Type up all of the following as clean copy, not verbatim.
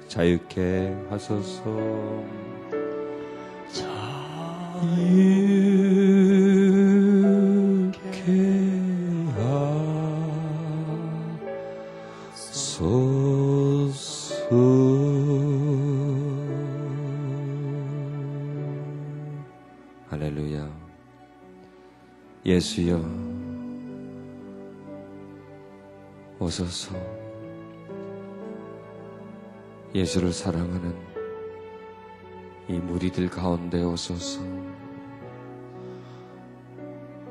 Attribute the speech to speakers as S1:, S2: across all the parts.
S1: 자유케 하소서. 자유케 하소서. 할렐루야. 예수여 오소서. 예수를 사랑하는 이 무리들 가운데 오소서.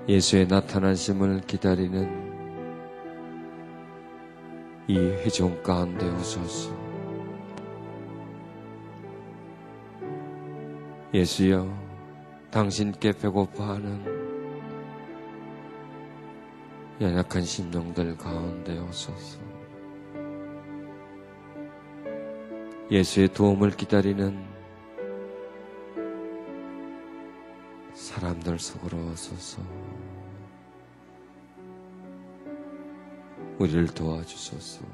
S1: 예수의 나타나심을 기다리는 이 회중 가운데 오소서. 예수여, 당신께 배고파하는 연약한 심령들 가운데 오소서. 예수의 도움을 기다리는 사람들 속으로 오소서. 우리를 도와주소서.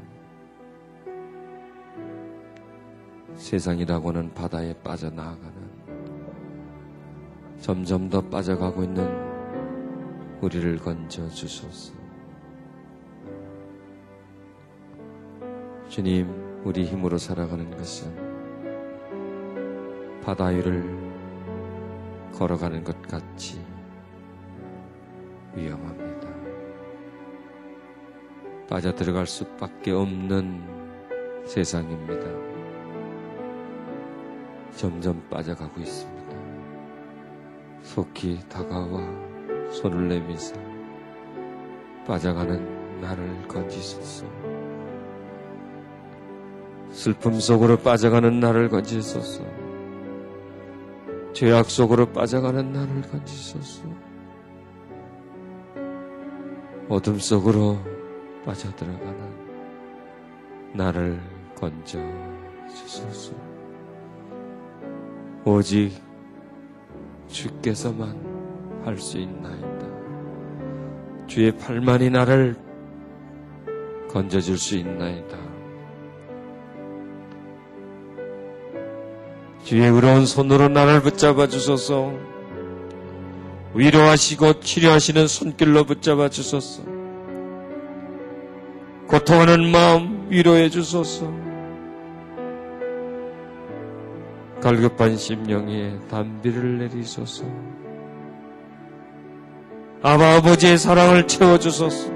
S1: 세상이라고는 바다에 빠져나가는, 점점 더 빠져가고 있는 우리를 건져주소서. 주님, 우리 힘으로 살아가는 것은 바다 위를 걸어가는 것 같이 위험합니다. 빠져들어갈 수밖에 없는 세상입니다. 점점 빠져가고 있습니다. 속히 다가와 손을 내미사 빠져가는 나를 건지소서. 슬픔 속으로 빠져가는 나를 건지소서. 죄악 속으로 빠져가는 나를 건지소서. 어둠 속으로 빠져들어가는 나를 건져주소서. 오직 주께서만 할 수 있나이다. 주의 팔만이 나를 건져줄 수 있나이다. 주의 의로운 손으로 나를 붙잡아 주소서. 위로하시고 치료하시는 손길로 붙잡아 주소서. 고통하는 마음 위로해 주소서. 갈급한 심령에 단비를 내리소서. 아버지의 사랑을 채워주소서.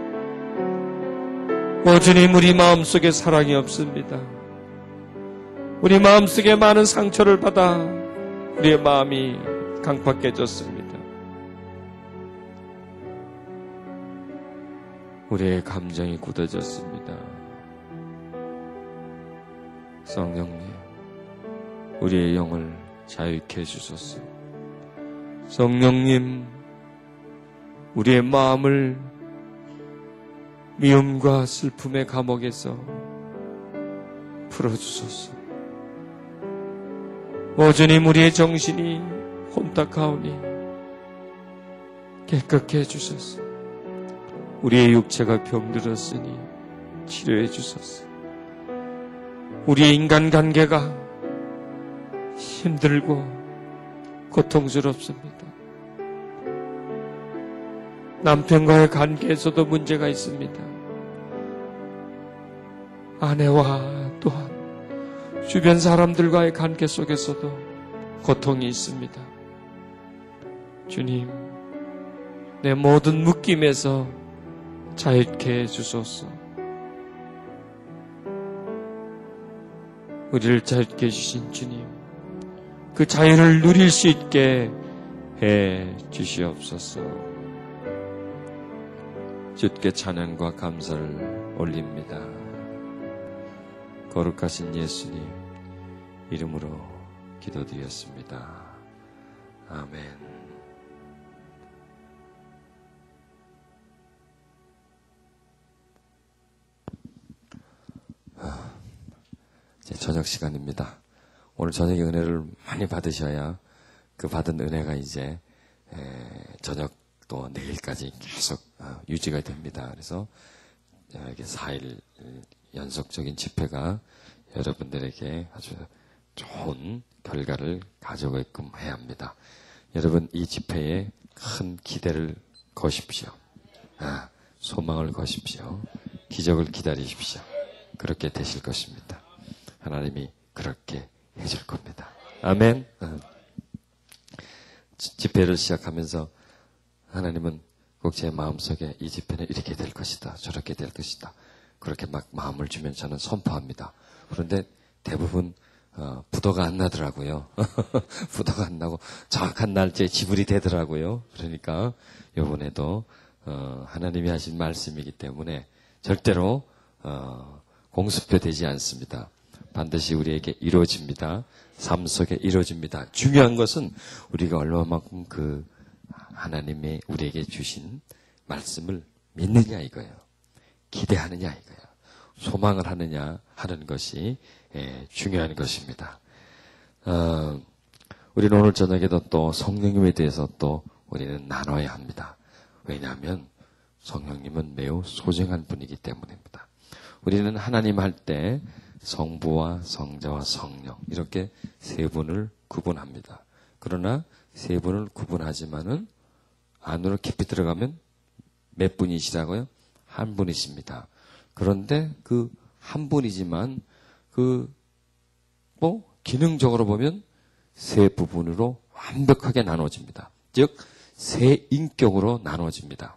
S1: 오 주님, 우리 마음속에 사랑이 없습니다. 우리 마음속에 많은 상처를 받아 우리의 마음이 강팍해졌습니다. 우리의 감정이 굳어졌습니다. 성령님, 우리의 영을 자유케 해주소서. 성령님, 우리의 마음을 미움과 슬픔의 감옥에서 풀어주소서. 오 주님, 우리의 정신이 혼탁하오니 깨끗게 해주소서. 우리의 육체가 병들었으니 치료해 주소서. 우리의 인간관계가 힘들고 고통스럽습니다. 남편과의 관계에서도 문제가 있습니다. 아내와 또한 주변 사람들과의 관계 속에서도 고통이 있습니다. 주님, 내 모든 묶임에서 자유케 해주소서. 우리를 자유케 해주신 주님, 그 자유를 누릴 수 있게 해 주시옵소서. 주께 찬양과 감사를 올립니다. 거룩하신 예수님 이름으로 기도드렸습니다. 아멘. 이제 저녁 시간입니다. 오늘 저녁에 은혜를 많이 받으셔야 그 받은 은혜가 이제 저녁 또 내일까지 계속 유지가 됩니다. 그래서 이렇게 4일 연속적인 집회가 여러분들에게 아주 좋은 결과를 가져오게끔 해야 합니다. 여러분 이 집회에 큰 기대를 거십시오. 소망을 거십시오. 기적을 기다리십시오. 그렇게 되실 것입니다. 하나님이 그렇게 해줄 겁니다. 아멘. 집회를 시작하면서 하나님은 꼭 제 마음속에 이 집회는 이렇게 될 것이다. 저렇게 될 것이다. 그렇게 막 마음을 주면 저는 선포합니다. 그런데 대부분 부도가 안 나더라고요. 부도가 안 나고 정확한 날짜에 지불이 되더라고요. 그러니까 이번에도 하나님이 하신 말씀이기 때문에 절대로 공수표되지 않습니다. 반드시 우리에게 이루어집니다. 삶 속에 이루어집니다. 중요한 것은 우리가 얼마만큼 그 하나님의 우리에게 주신 말씀을 믿느냐 이거예요. 기대하느냐 이거예요. 소망을 하느냐 하는 것이 중요한 것입니다. 우리는 오늘 저녁에도 또 성령님에 대해서 또 우리는 나눠야 합니다. 왜냐하면 성령님은 매우 소중한 분이기 때문입니다. 우리는 하나님 할 때 성부와 성자와 성령 이렇게 세 분을 구분합니다. 그러나 세 분을 구분하지만은 안으로 깊이 들어가면 몇 분이시라고요? 한 분이십니다. 그런데 그 한 분이지만 기능적으로 보면 세 부분으로 완벽하게 나눠집니다. 즉 세 인격으로 나눠집니다.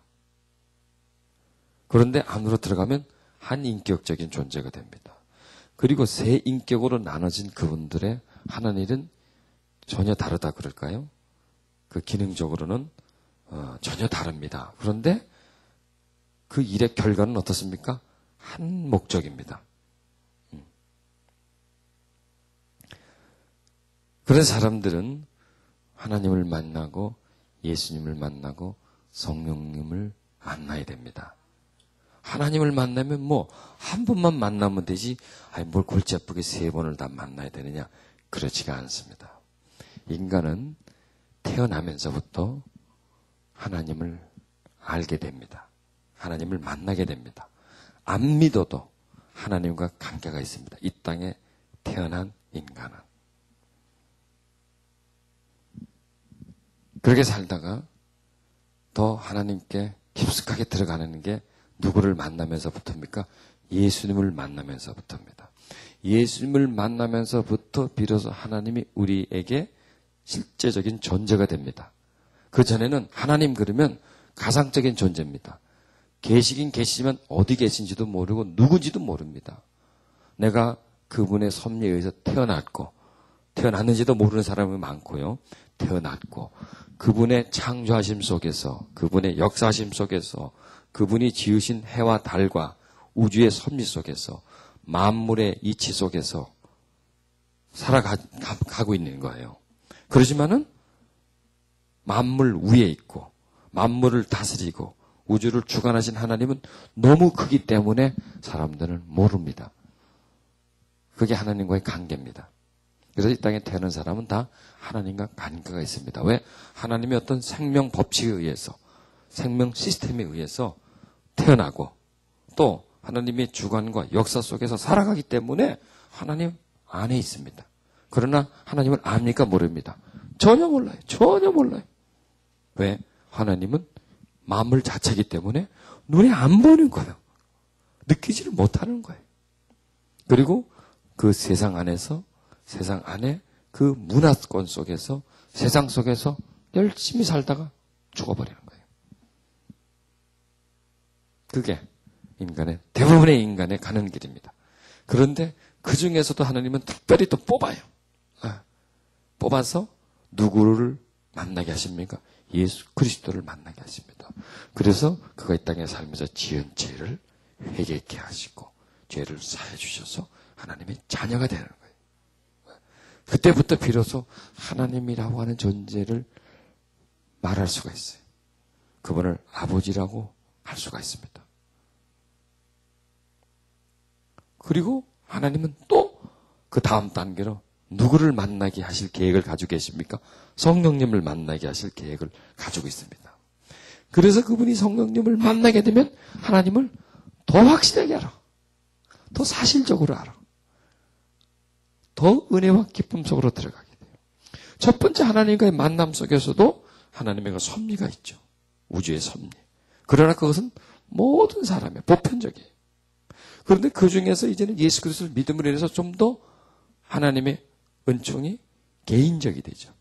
S1: 그런데 안으로 들어가면 한 인격적인 존재가 됩니다. 그리고 세 인격으로 나눠진 그분들의 하는 일은 전혀 다르다 그럴까요? 그 기능적으로는 전혀 다릅니다. 그런데 그 일의 결과는 어떻습니까? 한 목적입니다. 그래서 사람들은 하나님을 만나고 예수님을 만나고 성령님을 만나야 됩니다. 하나님을 만나면 한 번만 만나면 되지 뭘 골치 아프게 세 번을 다 만나야 되느냐? 그렇지가 않습니다. 인간은 태어나면서부터 하나님을 알게 됩니다. 하나님을 만나게 됩니다. 안 믿어도 하나님과 관계가 있습니다. 이 땅에 태어난 인간은. 그렇게 살다가 더 하나님께 깊숙하게 들어가는 게 누구를 만나면서부터입니까? 예수님을 만나면서부터입니다. 예수님을 만나면서부터 비로소 하나님이 우리에게 실제적인 존재가 됩니다. 그 전에는 하나님 그러면 가상적인 존재입니다. 계시긴 계시지만 어디 계신지도 모르고 누군지도 모릅니다. 내가 그분의 섭리에 의해서 태어났고 태어났는지도 모르는 사람이 많고요. 태어났고 그분의 창조하심 속에서 그분의 역사하심 속에서 그분이 지으신 해와 달과 우주의 섭리 속에서 만물의 이치 속에서 살아가고 있는 거예요. 그러지만은 만물 위에 있고 만물을 다스리고 우주를 주관하신 하나님은 너무 크기 때문에 사람들은 모릅니다. 그게 하나님과의 관계입니다. 그래서 이 땅에 태어난 사람은 다 하나님과 관계가 있습니다. 왜? 하나님의 어떤 생명 법칙에 의해서 생명 시스템에 의해서 태어나고 또 하나님의 주관과 역사 속에서 살아가기 때문에 하나님 안에 있습니다. 그러나 하나님을 압니까? 모릅니다. 전혀 몰라요. 전혀 몰라요. 왜? 하나님은 만물 자체이기 때문에 눈에 안 보이는 거예요. 느끼지를 못하는 거예요. 그리고 그 세상 안에서 세상 안에 그 문화권 속에서 세상 속에서 열심히 살다가 죽어버리는 거예요. 그게 인간의 대부분의 인간의 가는 길입니다. 그런데 그 중에서도 하나님은 특별히 또 뽑아요. 뽑아서 누구를 만나게 하십니까? 예수 그리스도를 만나게 하십니다. 그래서 그가 이 땅에 살면서 지은 죄를 회개케 하시고 죄를 사해 주셔서 하나님의 자녀가 되는 거예요. 그때부터 비로소 하나님이라고 하는 존재를 말할 수가 있어요. 그분을 아버지라고 할 수가 있습니다. 그리고 하나님은 또 그 다음 단계로 누구를 만나게 하실 계획을 가지고 계십니까? 성령님을 만나게 하실 계획을 가지고 있습니다. 그래서 그분이 성령님을 만나게 되면 하나님을 더 확실하게 알아. 더 사실적으로 알아. 더 은혜와 기쁨 속으로 들어가게 돼요. 첫 번째 하나님과의 만남 속에서도 하나님의 그 섭리가 있죠. 우주의 섭리. 그러나 그것은 모든 사람의 보편적이에요. 그런데 그 중에서 이제는 예수 그리스도를 믿음으로 인해서 좀 더 하나님의 은총이 개인적이 되죠.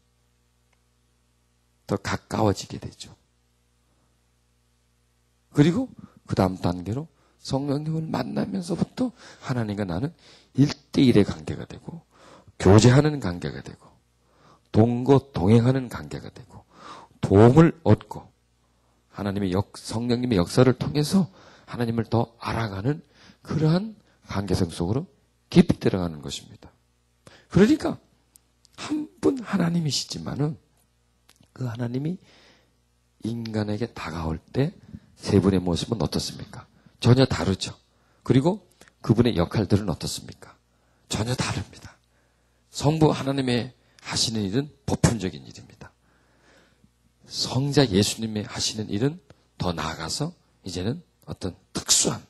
S1: 더 가까워지게 되죠. 그리고 그 다음 단계로 성령님을 만나면서부터 하나님과 나는 1대1의 관계가 되고 교제하는 관계가 되고 동행하는 관계가 되고 도움을 얻고 하나님의 성령님의 역사를 통해서 하나님을 더 알아가는 그러한 관계성 속으로 깊이 들어가는 것입니다. 그러니까 한 분 하나님이시지만은 그 하나님이 인간에게 다가올 때 세 분의 모습은 어떻습니까? 전혀 다르죠. 그리고 그분의 역할들은 어떻습니까? 전혀 다릅니다. 성부 하나님의 하시는 일은 보편적인 일입니다. 성자 예수님의 하시는 일은 더 나아가서 이제는 어떤 특수한,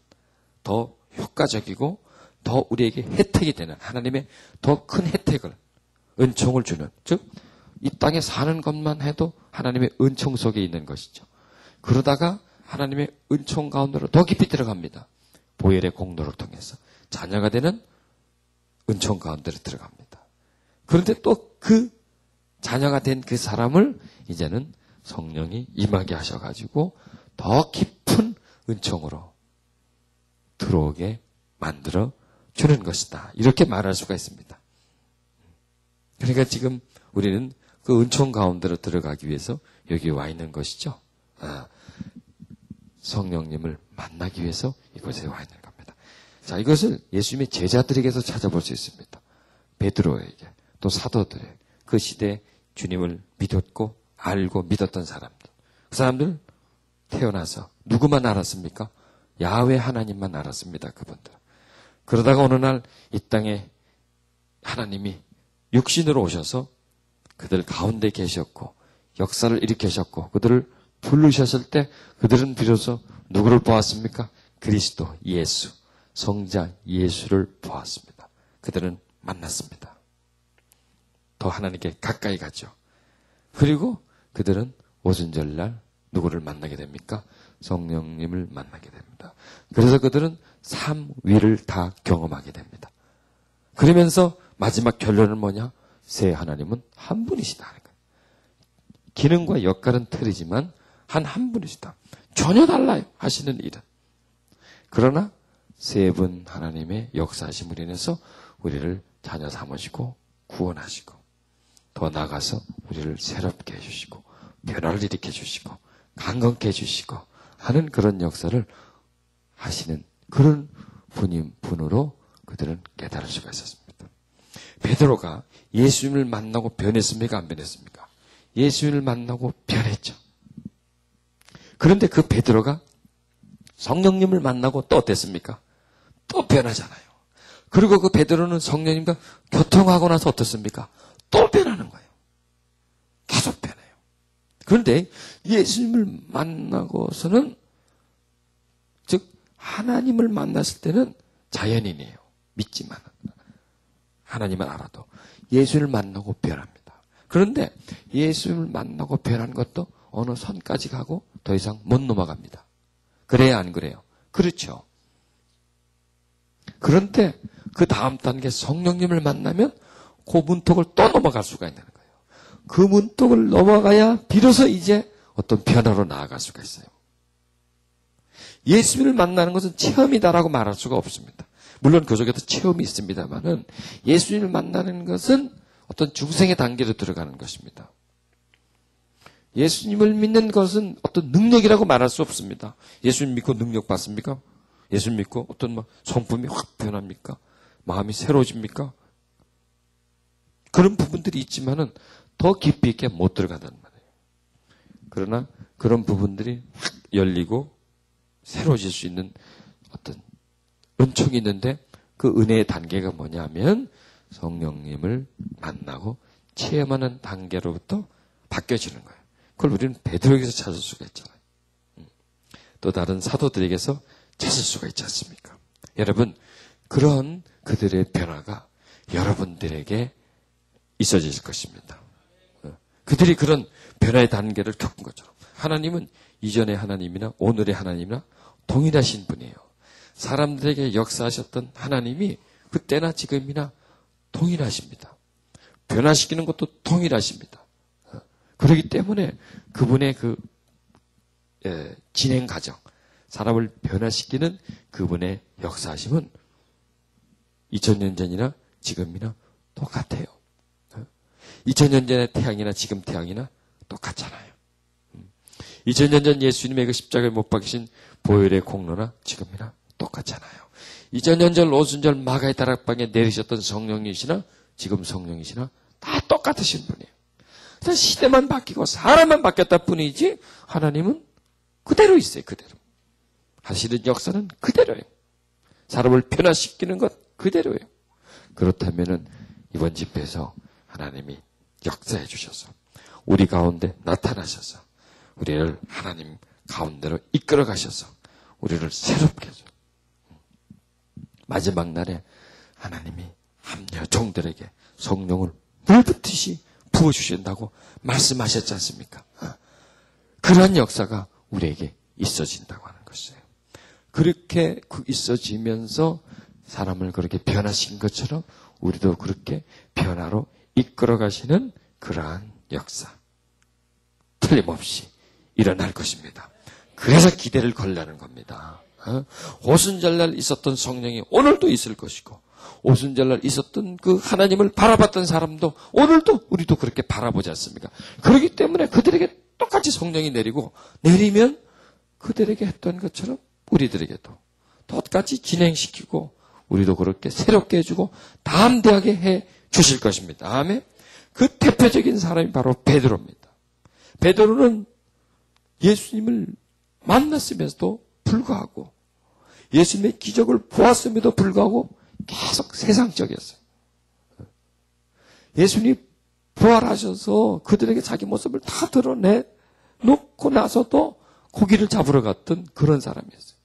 S1: 더 효과적이고 더 우리에게 혜택이 되는 하나님의 더 큰 혜택을, 은총을 주는, 즉 이 땅에 사는 것만 해도 하나님의 은총 속에 있는 것이죠. 그러다가 하나님의 은총 가운데로 더 깊이 들어갑니다. 보혈의 공로를 통해서 자녀가 되는 은총 가운데로 들어갑니다. 그런데 또 그 자녀가 된 그 사람을 이제는 성령이 임하게 하셔가지고 더 깊은 은총으로 들어오게 만들어 주는 것이다. 이렇게 말할 수가 있습니다. 그러니까 지금 우리는 그 은총 가운데로 들어가기 위해서 여기 와 있는 것이죠. 성령님을 만나기 위해서 이곳에 와 있는 겁니다. 자, 이것을 예수님의 제자들에게서 찾아볼 수 있습니다. 베드로에게, 또 사도들에게, 그 시대에 주님을 믿었고 알고 믿었던 사람들. 그 사람들 태어나서 누구만 알았습니까? 야훼 하나님만 알았습니다. 그분들. 그러다가 어느 날 이 땅에 하나님이 육신으로 오셔서 그들 가운데 계셨고 역사를 일으키셨고 그들을 부르셨을 때 그들은 비로소 누구를 보았습니까? 그리스도 예수, 성자 예수를 보았습니다. 그들은 만났습니다. 더 하나님께 가까이 가죠. 그리고 그들은 오순절날 누구를 만나게 됩니까? 성령님을 만나게 됩니다. 그래서 그들은 삶 위를 다 경험하게 됩니다. 그러면서 마지막 결론은 뭐냐? 새 하나님은 한 분이시다 하는 거예요. 기능과 역할은 틀리지만 한 분이시다. 전혀 달라요. 하시는 일은. 그러나 세 분 하나님의 역사하심으로 인해서 우리를 자녀 삼으시고 구원하시고 더 나아가서 우리를 새롭게 해주시고 변화를 일으켜 주시고 강건케 해주시고 하는 그런 역사를 하시는 그런 분으로 그들은 깨달을 수가 있었습니다. 베드로가 예수님을 만나고 변했습니까? 안 변했습니까? 예수님을 만나고 변했죠. 그런데 그 베드로가 성령님을 만나고 또 어땠습니까? 또 변하잖아요. 그리고 그 베드로는 성령님과 교통하고 나서 어떻습니까? 또 변하는 거예요. 계속 변해요. 그런데 예수님을 만나고서는 즉 하나님을 만났을 때는 자연인이에요. 믿지만 하나님을 알아도 예수를 만나고 변합니다. 그런데 예수를 만나고 변한 것도 어느 선까지 가고 더 이상 못 넘어갑니다. 그래야 안 그래요? 그렇죠. 그런데 그 다음 단계 성령님을 만나면 그 문턱을 또 넘어갈 수가 있는 거예요. 그 문턱을 넘어가야 비로소 이제 어떤 변화로 나아갈 수가 있어요. 예수님을 만나는 것은 체험이다라고 말할 수가 없습니다. 물론 그 속에도 체험이 있습니다만은 예수님을 만나는 것은 어떤 중생의 단계로 들어가는 것입니다. 예수님을 믿는 것은 어떤 능력이라고 말할 수 없습니다. 예수님 믿고 능력 받습니까? 예수님 믿고 어떤 성품이 확 변합니까? 마음이 새로워집니까? 그런 부분들이 있지만은 더 깊이 있게 못 들어간다는 말이에요. 그러나 그런 부분들이 확 열리고 새로워질 수 있는 어떤 은총이 있는데 그 은혜의 단계가 뭐냐면 성령님을 만나고 체험하는 단계로부터 바뀌어지는 거예요. 그걸 우리는 베드로에게서 찾을 수가 있잖아요. 또 다른 사도들에게서 찾을 수가 있지 않습니까? 여러분, 그런 그들의 변화가 여러분들에게 있어질 것입니다. 그들이 그런 변화의 단계를 겪은 것처럼 하나님은 이전의 하나님이나 오늘의 하나님이나 동일하신 분이에요. 사람들에게 역사하셨던 하나님이 그때나 지금이나 동일하십니다. 변화시키는 것도 동일하십니다. 그렇기 때문에 그분의 그 진행 과정, 사람을 변화시키는 그분의 역사하심은 2000년 전이나 지금이나 똑같아요. 2000년 전의 태양이나 지금 태양이나 똑같잖아요. 2000년 전 예수님의 그 십자가에 못 박히신 보혈의 공로나 지금이나 똑같잖아요. 2000년 전 오순절 마가의 다락방에 내리셨던 성령이시나 지금 성령이시나 다 똑같으신 분이에요. 시대만 바뀌고 사람만 바뀌었다 뿐이지 하나님은 그대로 있어요. 그대로. 하시는 역사는 그대로예요. 사람을 변화시키는 것 그대로예요. 그렇다면은 이번 집회에서 하나님이 역사해 주셔서 우리 가운데 나타나셔서 우리를 하나님 가운데로 이끌어 가셔서 우리를 새롭게 해줘. 마지막 날에 하나님이 합녀 종들에게 성령을 물붓듯이 부어주신다고 말씀하셨지 않습니까? 그러한 역사가 우리에게 있어진다고 하는 것이에요. 그렇게 있어지면서 사람을 그렇게 변화시킨 것처럼 우리도 그렇게 변화로 이끌어 가시는 그러한 역사 틀림없이 일어날 것입니다. 그래서 기대를 걸라는 겁니다. 오순절날 있었던 성령이 오늘도 있을 것이고 오순절날 있었던 그 하나님을 바라봤던 사람도 오늘도 우리도 그렇게 바라보지 않습니까? 그렇기 때문에 그들에게 똑같이 성령이 내리면 그들에게 했던 것처럼 우리들에게도 똑같이 진행시키고 우리도 그렇게 새롭게 해주고 담대하게 해 주실 것입니다. 아멘. 그 대표적인 사람이 바로 베드로입니다. 베드로는 예수님을 만났으면서도 불구하고 예수님의 기적을 보았음에도 불구하고 계속 세상적이었어요. 예수님이 부활하셔서 그들에게 자기 모습을 다 드러내놓고 나서도 고기를 잡으러 갔던 그런 사람이었어요.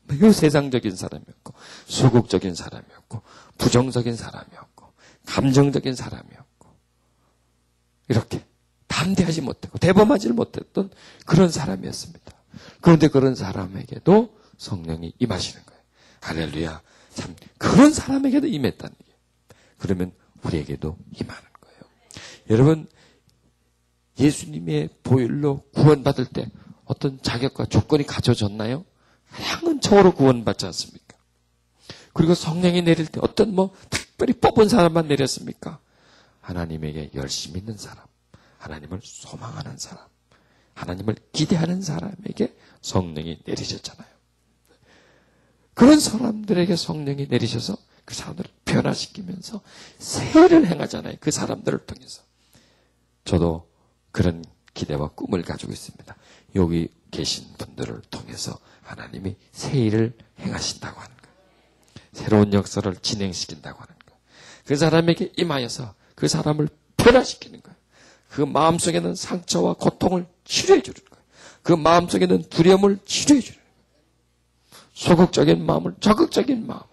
S1: 매우 세상적인 사람이었고 소극적인 사람이었고 부정적인 사람이었고 감정적인 사람이었고 이렇게 담대하지 못했고 대범하지 못했던 그런 사람이었습니다. 그런데 그런 사람에게도 성령이 임하시는 거예요. 할렐루야. 참 그런 사람에게도 임했다는 게 그러면 우리에게도 임하는 거예요. 여러분 예수님의 보혈로 구원받을 때 어떤 자격과 조건이 갖춰졌나요? 향은처로 구원받지 않습니까? 그리고 성령이 내릴 때 어떤 특별히 뽑은 사람만 내렸습니까? 하나님에게 열심히 있는 사람, 하나님을 소망하는 사람, 하나님을 기대하는 사람에게 성령이 내리셨잖아요. 그런 사람들에게 성령이 내리셔서 그 사람들을 변화시키면서 세일을 행하잖아요. 그 사람들을 통해서. 저도 그런 기대와 꿈을 가지고 있습니다. 여기 계신 분들을 통해서 하나님이 세일을 행하신다고 하는 거예요. 새로운 역사를 진행시킨다고 하는 거예요. 그 사람에게 임하여서 그 사람을 변화시키는 거예요. 그 마음속에는 상처와 고통을 치료해 주는 거예요. 그 마음속에는 두려움을 치료해 주는 거예요. 소극적인 마음을 적극적인 마음으로,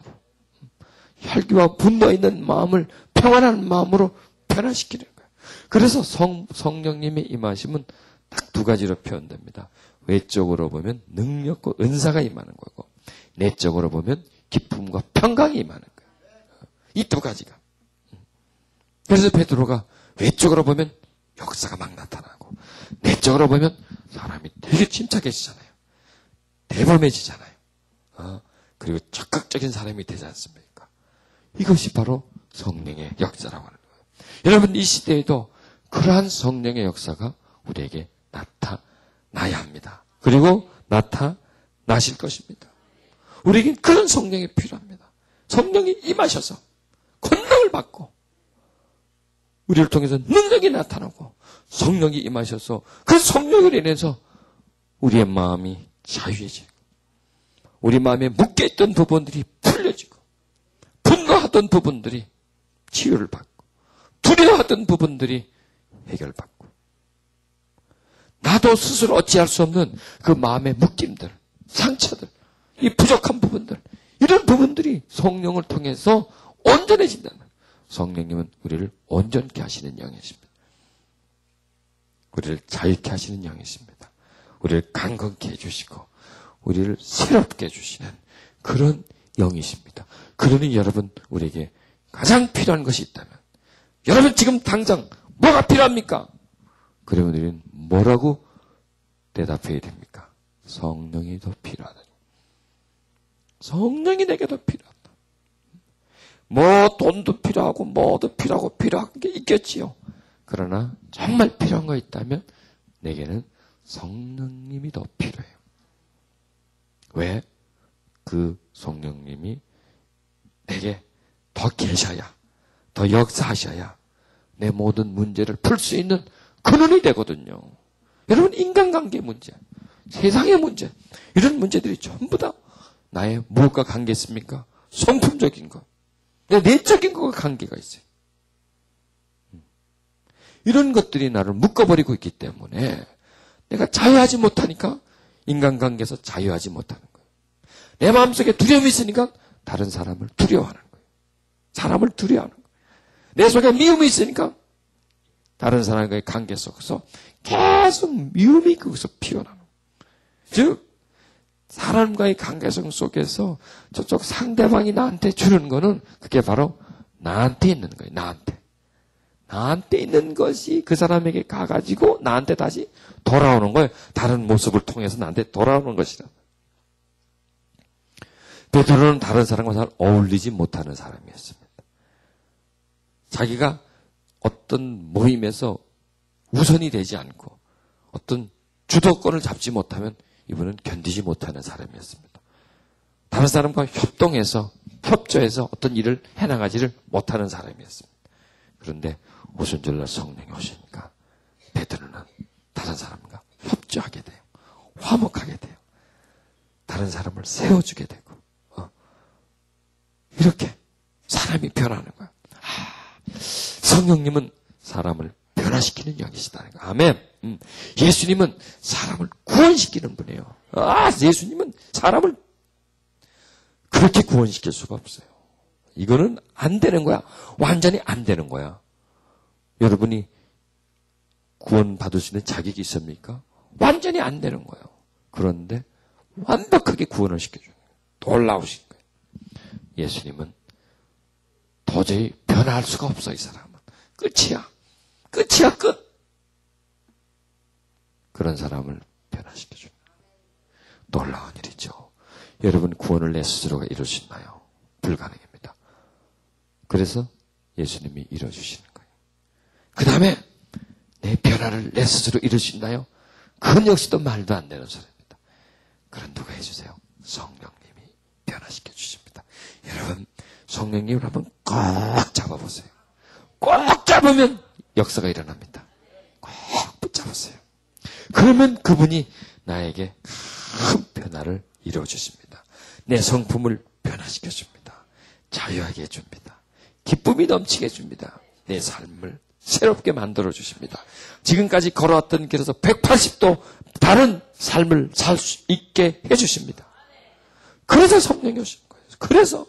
S1: 혈기와 분노 있는 마음을 평안한 마음으로 변화시키는 거예요. 그래서 성령님의 임하심은 딱 두 가지로 표현됩니다. 외적으로 보면 능력과 은사가 임하는 거고 내적으로 보면 기쁨과 평강이 임하는 거예요. 이 두 가지가. 그래서 베드로가 외적으로 보면 역사가 막 나타나고 내적으로 보면 사람이 되게 침착해지잖아요. 대범해지잖아요. 그리고 적극적인 사람이 되지 않습니까? 이것이 바로 성령의 역사라고 하는 거예요. 여러분 이 시대에도 그러한 성령의 역사가 우리에게 나타나야 합니다. 그리고 나타나실 것입니다. 우리에겐 그런 성령이 필요합니다. 성령이 임하셔서 권능을 받고 우리를 통해서 능력이 나타나고 성령이 임하셔서 그 성령을 인해서 우리의 마음이 자유해지고 우리 마음에 묶여있던 부분들이 풀려지고 분노하던 부분들이 치유를 받고 두려워하던 부분들이 해결받고 나도 스스로 어찌할 수 없는 그 마음의 묶임들, 상처들 이 부족한 부분들, 이런 부분들이 성령을 통해서 온전해진다는 거예요. 성령님은 우리를 온전케 하시는 영이십니다. 우리를 자유케 하시는 영이십니다. 우리를 강건케 해주시고 우리를 새롭게 해주시는 그런 영이십니다. 그러니 여러분, 우리에게 가장 필요한 것이 있다면, 여러분 지금 당장 뭐가 필요합니까? 그러면 우리는 뭐라고 대답해야 됩니까? 성령이 더 필요하다. 성령이 내게 더 필요하다. 뭐 돈도 필요하고 뭐도 필요하고 필요한 게 있겠지요. 그러나 정말 필요한 거 있다면 내게는 성령님이 더 필요해요. 왜? 그 성령님이 내게 더 계셔야, 더 역사하셔야 내 모든 문제를 풀 수 있는 근원이 되거든요. 여러분, 인간관계 문제, 세상의 문제, 이런 문제들이 전부 다 나의 무엇과 관계 있습니까? 성품적인 것, 내 내적인 것과 관계가 있어요. 이런 것들이 나를 묶어버리고 있기 때문에 내가 자유하지 못하니까 인간관계에서 자유하지 못하는 거예요. 내 마음속에 두려움이 있으니까 다른 사람을 두려워하는 거예요. 사람을 두려워하는 거예요. 내 속에 미움이 있으니까 다른 사람과의 관계 속에서 계속 미움이 거기서 피어나는 거예요. 즉 사람과의 관계성 속에서 저쪽 상대방이 나한테 주는 거는 그게 바로 나한테 있는 거예요. 나한테 있는 것이 그 사람에게 가가지고 나한테 다시 돌아오는 거예요. 다른 모습을 통해서 나한테 돌아오는 것이다. 베드로는 다른 사람과 잘 어울리지 못하는 사람이었습니다. 자기가 어떤 모임에서 우선이 되지 않고 어떤 주도권을 잡지 못하면 이분은 견디지 못하는 사람이었습니다. 다른 사람과 협동해서 협조해서 어떤 일을 해나가지를 못하는 사람이었습니다. 그런데 오순절날 성령이 오시니까 베드로는 다른 사람과 협조하게 돼요. 화목하게 돼요. 다른 사람을 세워주게 되고 이렇게 사람이 변하는 거예요. 성령님은 사람을 변화시키는 영이시다는 거예요. 아멘. 예수님은 사람을 구원시키는 분이에요. 예수님은 사람을 그렇게 구원시킬 수가 없어요. 이거는 안 되는 거야. 완전히 안 되는 거야. 여러분이 구원받을 수 있는 자격이 있습니까? 완전히 안 되는 거예요. 그런데 완벽하게 구원을 시켜줘요. 놀라우신 거예요. 예수님은 도저히 변화할 수가 없어. 이 사람은 끝이야. 끝. 그런 사람을 변화시켜줍니다. 놀라운 일이죠. 여러분, 구원을 내 스스로가 이룰 수 있나요? 불가능합니다. 그래서 예수님이 이뤄주시는 거예요. 그 다음에 내 변화를 내 스스로 이룰 수 있나요? 그건 역시도 말도 안 되는 소리입니다. 그런 누가 해주세요? 성령님이 변화시켜 주십니다. 여러분, 성령님을 한번 꼭 잡아보세요. 꼭 잡으면 역사가 일어납니다. 꼭 붙잡으세요. 그러면 그분이 나에게 큰 변화를 이루어주십니다. 내 성품을 변화시켜 줍니다. 자유하게 해줍니다. 기쁨이 넘치게 해줍니다. 내 삶을 새롭게 만들어 주십니다. 지금까지 걸어왔던 길에서 180도 다른 삶을 살 수 있게 해주십니다. 그래서 성령이 오신 거예요. 그래서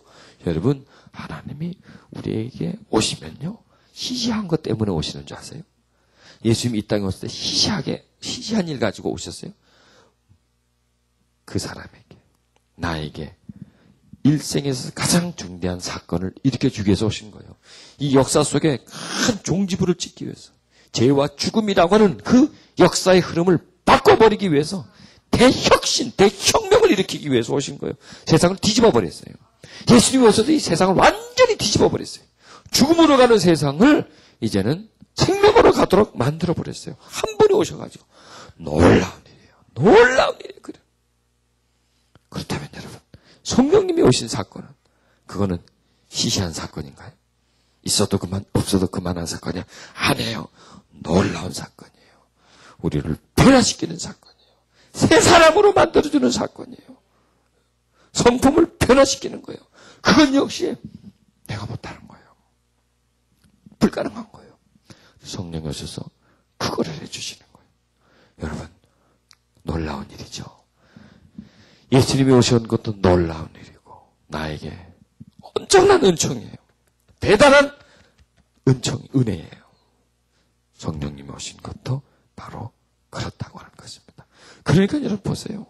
S1: 여러분, 하나님이 우리에게 오시면요, 시시한 것 때문에 오시는 줄 아세요? 예수님이 이 땅에 오실 때 시시한 일 가지고 오셨어요. 그 사람에게, 나에게 일생에서 가장 중대한 사건을 일으켜주기 위해서 오신 거예요. 이 역사 속에 큰 종지부를 찍기 위해서, 죄와 죽음이라고 하는 그 역사의 흐름을 바꿔버리기 위해서 대혁신, 대혁명을 일으키기 위해서 오신 거예요. 세상을 뒤집어 버렸어요. 예수님이 오셔서 이 세상을 완전히 뒤집어 버렸어요. 죽음으로 가는 세상을 이제는 생명으로 가도록 만들어 버렸어요. 한 분이 오셔가지고. 놀라운 일이에요. 놀라운 일이에요. 그래. 그렇다면 여러분, 성령님이 오신 사건은, 그거는 시시한 사건인가요? 있어도 그만, 없어도 그만한 사건이야? 아니에요. 놀라운 사건이에요. 우리를 변화시키는 사건이에요. 새 사람으로 만들어주는 사건이에요. 성품을 변화시키는 거예요. 그건 역시 내가 못하는 거예요. 불가능한 거예요. 성령이 오셔서 그거를 해주시는 거예요. 여러분, 놀라운 일이죠. 예수님이 오신 것도 놀라운 일이고 나에게 엄청난 은총이에요. 대단한 은혜예요. 성령님이 오신 것도 바로 그렇다고 하는 것입니다. 그러니까 여러분 보세요.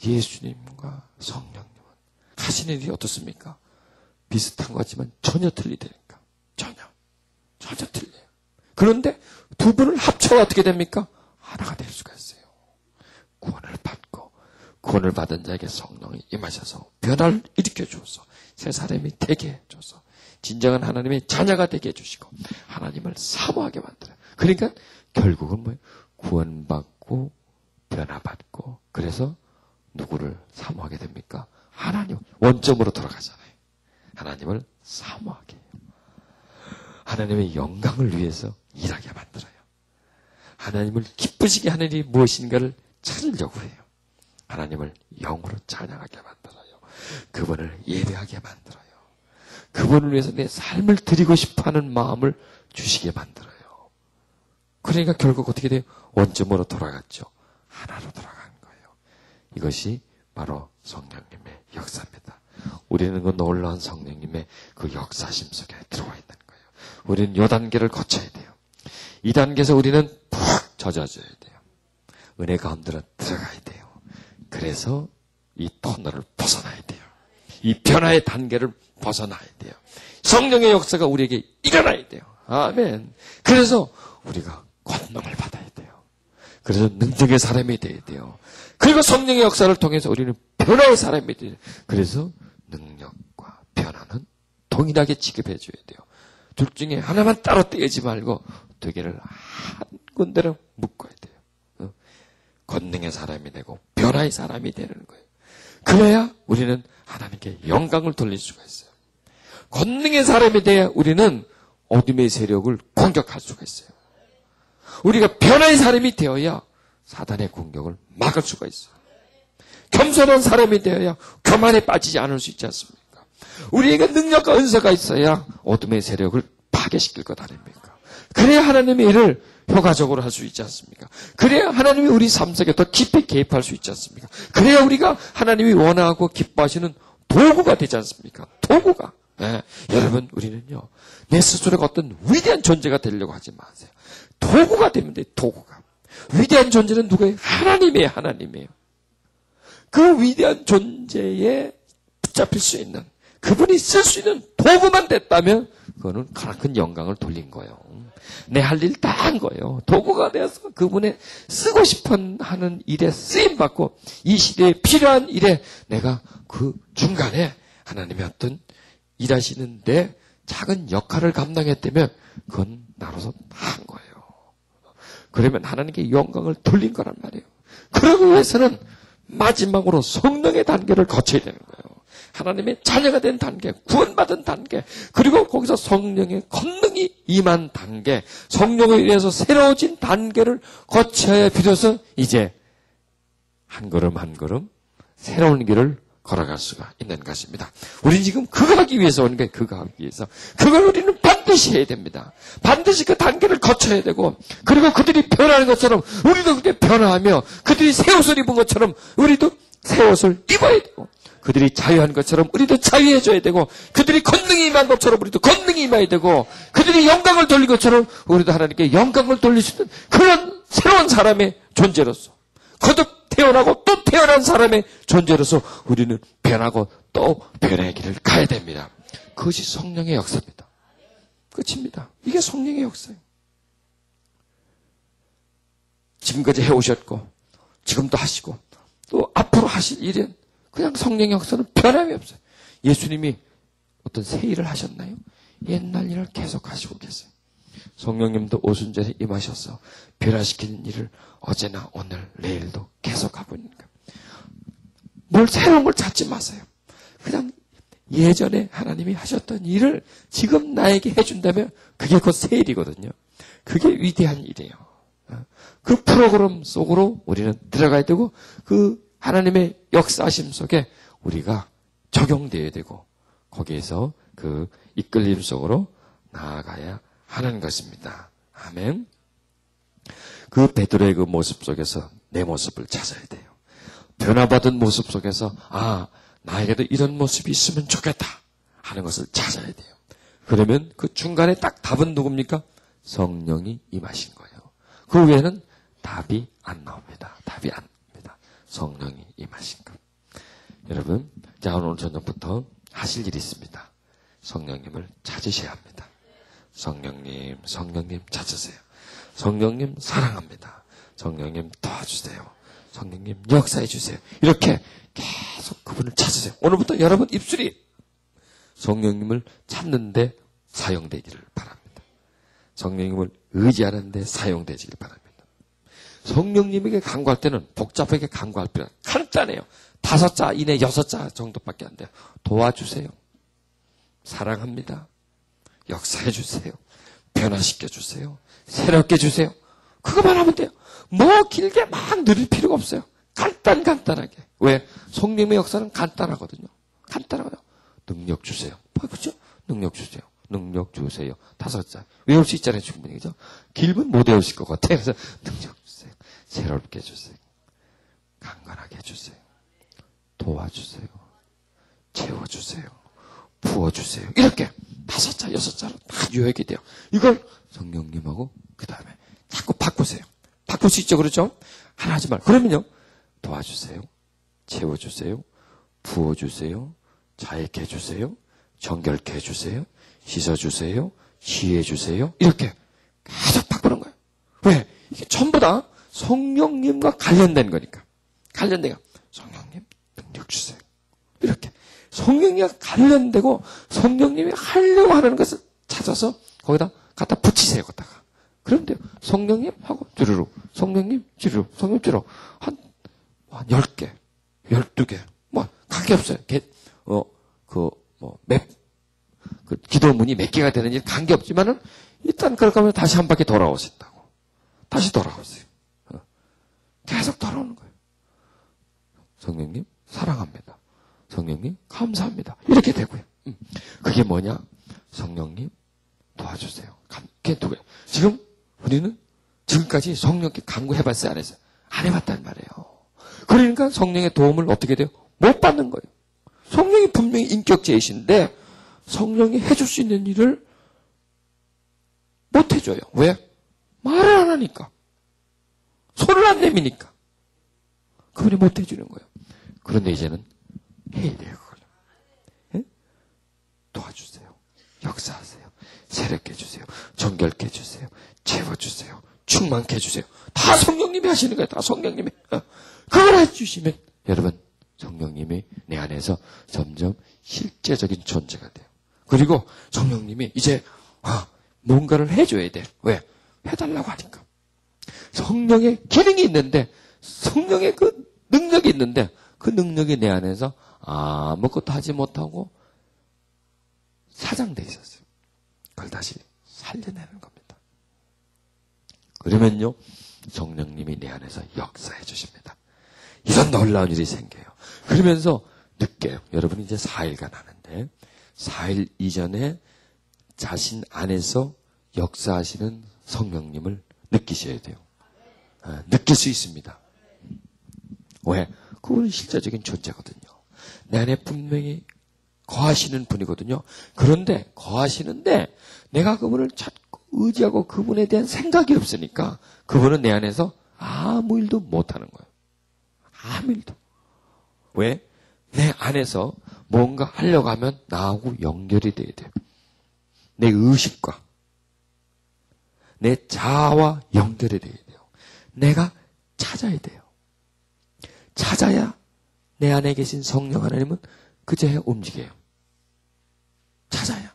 S1: 예수님과 성령님은 하신 일이 어떻습니까? 비슷한 것 같지만 전혀 틀리다니까. 전혀 틀려요. 그런데 두 분을 합쳐야 어떻게 됩니까? 하나가 될 수가 있어요. 구원을 받은 자에게 성령이 임하셔서 변화를 일으켜 주어서 새 사람이 되게 해줘서 진정한 하나님의 자녀가 되게 해주시고 하나님을 사모하게 만들어요. 그러니까 결국은 뭐예요? 구원받고 변화받고 그래서 누구를 사모하게 됩니까? 하나님 원점으로 돌아가잖아요. 하나님을 사모하게 해요. 하나님의 영광을 위해서 일하게 만들어요. 하나님을 기쁘시게 하는 일이 무엇인가를 찾으려고 해요. 하나님을 영으로 찬양하게 만들어요. 그분을 예배하게 만들어요. 그분을 위해서 내 삶을 드리고 싶어하는 마음을 주시게 만들어요. 그러니까 결국 어떻게 돼요? 원점으로 돌아갔죠. 하나로 돌아간 거예요. 이것이 바로 성령님의 역사입니다. 우리는 그 놀라운 성령님의 그 역사심 속에 들어와 있는 거예요. 우리는 이 단계를 거쳐야 돼요. 이 단계에서 우리는 푹 젖어져야 돼요. 은혜 가운데로 들어가야 돼요. 그래서 이 터널을 벗어나야 돼요. 이 변화의 단계를 벗어나야 돼요. 성령의 역사가 우리에게 일어나야 돼요. 아멘. 그래서 우리가 권능을 받아야 돼요. 그래서 능력의 사람이 돼야 돼요. 그리고 성령의 역사를 통해서 우리는 변화의 사람이 돼요. 그래서 능력과 변화는 동일하게 지급해 줘야 돼요. 둘 중에 하나만 따로 떼지 말고 두 개를 한 군데로 묶어야 돼요. 권능의 사람이 되고 변화의 사람이 되는 거예요. 그래야 우리는 하나님께 영광을 돌릴 수가 있어요. 권능의 사람이 돼야 우리는 어둠의 세력을 공격할 수가 있어요. 우리가 변화의 사람이 되어야 사단의 공격을 막을 수가 있어요. 겸손한 사람이 되어야 교만에 빠지지 않을 수 있지 않습니까? 우리에게 능력과 은사가 있어야 어둠의 세력을 파괴시킬 것 아닙니까? 그래야 하나님의 일을 효과적으로 할 수 있지 않습니까? 그래야 하나님이 우리 삶 속에 더 깊이 개입할 수 있지 않습니까? 그래야 우리가 하나님이 원하고 기뻐하시는 도구가 되지 않습니까? 도구가. 네. 여러분 우리는요 내 스스로가 어떤 위대한 존재가 되려고 하지 마세요. 도구가 되면 돼요. 도구가. 위대한 존재는 누구예요? 하나님이에요. 하나님이에요. 그 위대한 존재에 붙잡힐 수 있는 그분이 쓸 수 있는 도구만 됐다면 그거는 큰 영광을 돌린 거예요. 내 할 일 다 한 거예요. 도구가 되어서 그분의 쓰고 싶어 하는 일에 쓰임받고 이 시대에 필요한 일에 내가 그 중간에 하나님의 어떤 일하시는데 작은 역할을 감당했다면 그건 나로서 다 한 거예요. 그러면 하나님께 영광을 돌린 거란 말이에요. 그러기 위해서는 마지막으로 성령의 단계를 거쳐야 되는 거예요. 하나님의 자녀가 된 단계, 구원받은 단계, 그리고 거기서 성령의 권능이 임한 단계, 성령에 의해서 새로워진 단계를 거쳐야 비로소 이제 한 걸음 한 걸음 새로운 길을 걸어갈 수가 있는 것입니다. 우리는 지금 그거 하기 위해서 오는 거예요. 그거 하기 위해서. 그걸 우리는 반드시 해야 됩니다. 반드시 그 단계를 거쳐야 되고 그리고 그들이 변하는 것처럼 우리도 그때 변화하며 그들이 새 옷을 입은 것처럼 우리도 새 옷을 입어야 되고 그들이 자유한 것처럼 우리도 자유해져야 되고 그들이 권능이 임한 것처럼 우리도 권능이 임해야 되고 그들이 영광을 돌린 것처럼 우리도 하나님께 영광을 돌릴 수 있는 그런 새로운 사람의 존재로서 거듭 태어나고 또 태어난 사람의 존재로서 우리는 변하고 또 변화의 길을 가야 됩니다. 그것이 성령의 역사입니다. 끝입니다. 이게 성령의 역사예요. 지금까지 해오셨고 지금도 하시고 또 앞으로 하실 일은 그냥 성령의 역사는 변함이 없어요. 예수님이 어떤 새 일을 하셨나요? 옛날 일을 계속 하시고 계세요. 성령님도 오순절에 임하셔서 변화시키는 일을 어제나 오늘 내일도 계속하고 있는 거예요. 뭘 새로운 걸 찾지 마세요. 그냥 예전에 하나님이 하셨던 일을 지금 나에게 해준다면 그게 곧 새 일이거든요. 그게 위대한 일이에요. 그 프로그램 속으로 우리는 들어가야 되고 그 하나님의 역사심 속에 우리가 적용되어야 되고 거기에서 그 이끌림 속으로 나아가야 하는 것입니다. 아멘. 그 베드로의 그 모습 속에서 내 모습을 찾아야 돼요. 변화받은 모습 속에서 나에게도 이런 모습이 있으면 좋겠다 하는 것을 찾아야 돼요. 그러면 그 중간에 딱 답은 누굽니까? 성령이 임하신 거예요. 그 외에는 답이 안 나옵니다. 답이 안 나옵니다. 성령이 임하신 것. 여러분, 자, 오늘 저녁부터 하실 일이 있습니다. 성령님을 찾으셔야 합니다. 성령님 찾으세요. 성령님 사랑합니다. 성령님 도와주세요. 성령님 역사해 주세요. 이렇게 계속 그분을 찾으세요. 오늘부터 여러분 입술이 성령님을 찾는데 사용되기를 바랍니다. 성령님을 의지하는데 사용되기를 바랍니다. 성령님에게 간구할 때는 복잡하게 간구할 필요 없어요. 간단해요. 5자 이내 6자 정도밖에 안 돼요. 도와주세요. 사랑합니다. 역사해 주세요. 변화시켜 주세요. 새롭게 주세요. 그거만 하면 돼요. 뭐 길게 막 늘릴 필요가 없어요. 간단하게. 왜? 성령의 역사는 간단하거든요. 간단하고요. 능력 주세요. 그렇죠? 능력 주세요. 능력 주세요. 5자. 외울 수 있잖아요, 충분히. 그죠? 길면 못 외우실 것 같아요. 그래서 능력 주세요. 새롭게 주세요. 강건하게 해주세요. 도와주세요. 채워주세요. 부어주세요. 이렇게 5자, 6자로 다 요약이 돼요. 이걸 성령님하고 그 다음에 자꾸 바꾸세요. 바꿀 수 있죠, 그렇죠? 하나 하지 말고. 그러면요, 도와주세요. 채워주세요. 부어주세요. 자익해 해주세요. 정결케 해주세요. 씻어주세요. 지혜해주세요. 이렇게 계속 바꾸는 거예요. 왜? 이게 전부 다 성령님과 관련된 거니까. 관련된 거. 성령님, 능력 주세요. 이렇게. 성령님과 관련되고 성령님이 하려고 하는 것을 찾아서 거기다 갖다 붙이세요, 거기다가. 그러면 돼요. 성령님 하고 주르륵. 성령님 주르륵. 성령 주르륵. 한 10개, 12개. 뭐, 관계없어요. 기도문이 몇 개가 되는지 관계없지만은 일단 그럴 거면 다시 한 바퀴 돌아오신다고. 다시 돌아오세요. 계속 돌아오는 거예요. 성령님 사랑합니다. 성령님 감사합니다. 이렇게 되고요. 그게 뭐냐? 성령님 도와주세요. 그게 누구예요? 지금 우리는 지금까지 성령께 간구해봤어요? 안 했어요? 안 해봤단 말이에요. 그러니까 성령의 도움을 어떻게 돼요? 못 받는 거예요. 성령이 분명히 인격체이신데 성령이 해줄 수 있는 일을 못 해줘요. 왜? 말을 안 하니까. 손을 안 내미니까. 그분이 못 해주는 거예요. 그런데 이제는 해야 돼요, 그걸. 예? 도와주세요. 역사하세요. 새롭게 해주세요. 정결케 해주세요. 채워주세요. 충만케 해주세요. 다 성령님이 하시는 거예요. 다 성령님이. 그걸 해주시면 여러분 성령님이 내 안에서 점점 실제적인 존재가 돼요. 그리고 성령님이 이제 뭔가를 해줘야 돼. 왜? 해달라고 하니까. 성령의 기능이 있는데 성령의 그 능력이 있는데 그 능력이 내 안에서 아무것도 하지 못하고 사장돼 있었어요. 그걸 다시 살려내는 겁니다. 그러면요 성령님이 내 안에서 역사해 주십니다. 이런 놀라운 일이 생겨요. 그러면서 느껴요. 여러분이 이제 4일간 하는데 4일 이전에 자신 안에서 역사하시는 성령님을 느끼셔야 돼요. 느낄 수 있습니다. 왜? 그분은 실제적인 존재거든요. 내 안에 분명히 거하시는 분이거든요. 그런데 거하시는데 내가 그분을 찾고 의지하고 그분에 대한 생각이 없으니까 그분은 내 안에서 아무 일도 못하는 거예요. 아무 일도. 왜? 내 안에서 뭔가 하려고 하면 나하고 연결이 돼야 돼요. 내 의식과 내 자아와 연결이 돼야 돼요. 내가 찾아야 돼요. 찾아야 내 안에 계신 성령 하나님은 그제야 움직여요. 찾아야.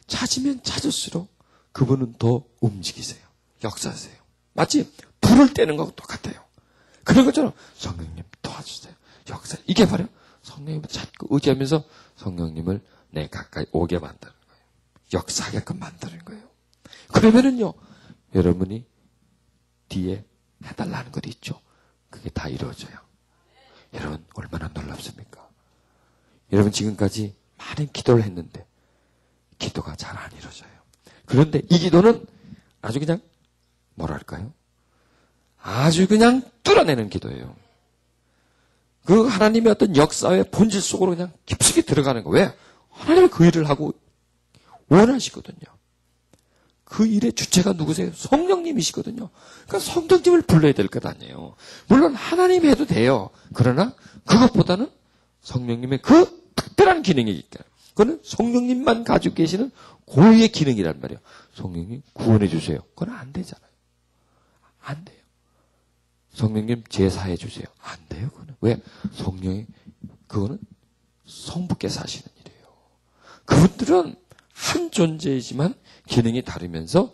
S1: 찾으면 찾을수록 그분은 더 움직이세요. 역사하세요. 마치 불을 떼는 것과 똑같아요. 그런 것처럼 성령님 도와주세요. 역사. 이게 바로 성령님을 찾고 의지하면서 성령님을 내 가까이 오게 만드는 거예요. 역사하게끔 만드는 거예요. 그러면은요, 여러분이 뒤에 해달라는 것 있죠? 그게 다 이루어져요. 여러분, 얼마나 놀랍습니까? 여러분, 지금까지 많은 기도를 했는데, 기도가 잘 안 이루어져요. 그런데 이 기도는 아주 그냥, 뭐랄까요? 아주 그냥 뚫어내는 기도예요. 그 하나님의 어떤 역사의 본질 속으로 그냥 깊숙이 들어가는 거예요. 왜? 하나님이 그 일을 하고 원하시거든요. 그 일의 주체가 누구세요? 성령님이시거든요. 그러니까 성령님을 불러야 될 것 아니에요. 물론 하나님이 해도 돼요. 그러나 그것보다는 성령님의 그 특별한 기능이 있다. 그거는 성령님만 가지고 계시는 고유의 기능이란 말이에요. 성령님 구원해 주세요. 그건 안 되잖아요. 안 돼요. 성령님 제사해 주세요. 안 돼요. 그거는. 왜? 성령이 그거는 성부께서 하시는 일이에요. 그분들은 한 존재이지만 기능이 다르면서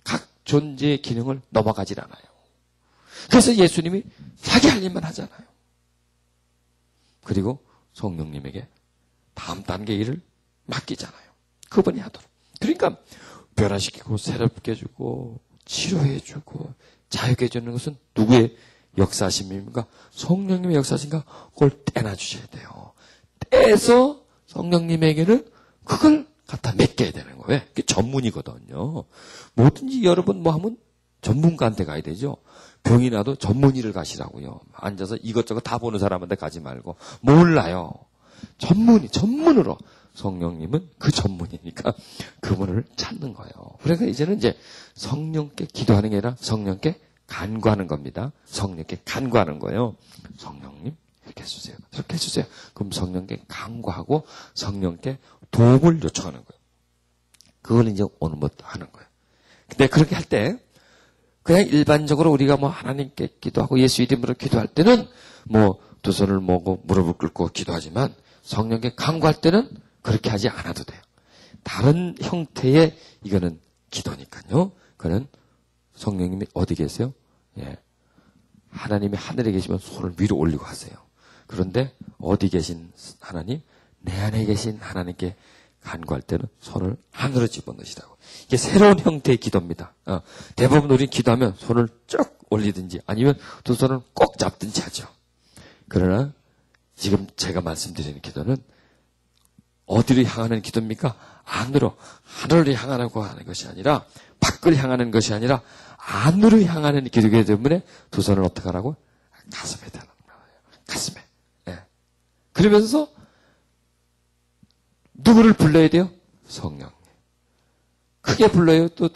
S1: 각 존재의 기능을 넘어가질 않아요. 그래서 예수님이 자기 할 일만 하잖아요. 그리고 성령님에게 다음 단계 일을 맡기잖아요. 그분이 하도록. 그러니까 변화시키고 새롭게 해주고 치료해주고 자유케 해주는 것은 누구의 역사심입니까? 성령님의 역사신가? 그걸 떼놔주셔야 돼요. 떼서 성령님에게는 그걸 갖다 맡겨야 되는 거예요. 그게 전문이거든요. 뭐든지 여러분 뭐 하면 전문가한테 가야 되죠. 병이 나도 전문의를 가시라고요. 앉아서 이것저것 다 보는 사람한테 가지 말고. 몰라요. 전문으로. 성령님은 그 전문이니까 그분을 찾는 거예요. 그러니까 이제는 이제 성령께 기도하는 게 아니라 성령께 간구하는 겁니다. 성령께 간구하는 거예요. 성령님 이렇게 해주세요. 이렇게 해주세요. 그럼 성령께 간구하고 성령께 도움을 요청하는 거예요. 그걸 이제 오늘부터 하는 거예요. 근데 그렇게 할 때 그냥 일반적으로 우리가 뭐 하나님께 기도하고 예수 이름으로 기도할 때는 뭐 두 손을 모으고 무릎을 꿇고 기도하지만 성령께 간구할 때는 그렇게 하지 않아도 돼요. 다른 형태의 이거는 기도니까요. 그는 성령님이 어디 계세요? 예. 하나님이 하늘에 계시면 손을 위로 올리고 하세요. 그런데 어디 계신 하나님? 내 안에 계신 하나님께 간구할 때는 손을 하늘로 집어넣으시라고. 이게 새로운 형태의 기도입니다. 대부분 우리는 기도하면 손을 쭉 올리든지 아니면 두 손을 꼭 잡든지 하죠. 그러나 지금 제가 말씀드리는 기도는 어디로 향하는 기도입니까? 안으로, 하늘을 향하고 하는 것이 아니라 밖을 향하는 것이 아니라 안으로 향하는 기도이기 때문에 두 손을 어떻게 하라고? 가슴에 대는 거예요. 가슴에. 예. 그러면서 누구를 불러야 돼요? 성령님. 크게 불러요? 또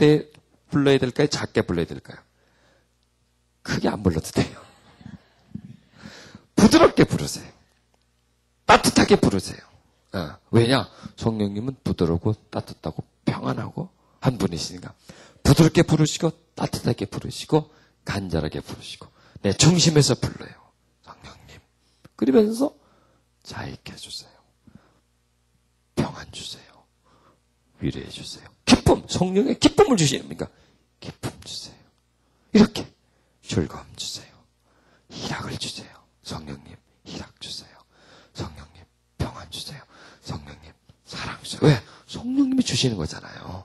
S1: 불러야 될까요? 작게 불러야 될까요? 크게 안 불러도 돼요. 부드럽게 부르세요. 따뜻하게 부르세요. 왜냐? 성령님은 부드럽고 따뜻하고 평안하고 한 분이시니까 부드럽게 부르시고 따뜻하게 부르시고 간절하게 부르시고 내 중심에서 불러요. 성령님. 그러면서 자유케 해주세요. 평안 주세요. 위로해 주세요. 기쁨, 성령의 기쁨을 주십니까? 기쁨 주세요. 이렇게 즐거움 주세요. 희락을 주세요. 성령님 희락 주세요. 성령님 평안 주세요. 성령님 사랑 주세요. 왜? 성령님이 주시는 거잖아요.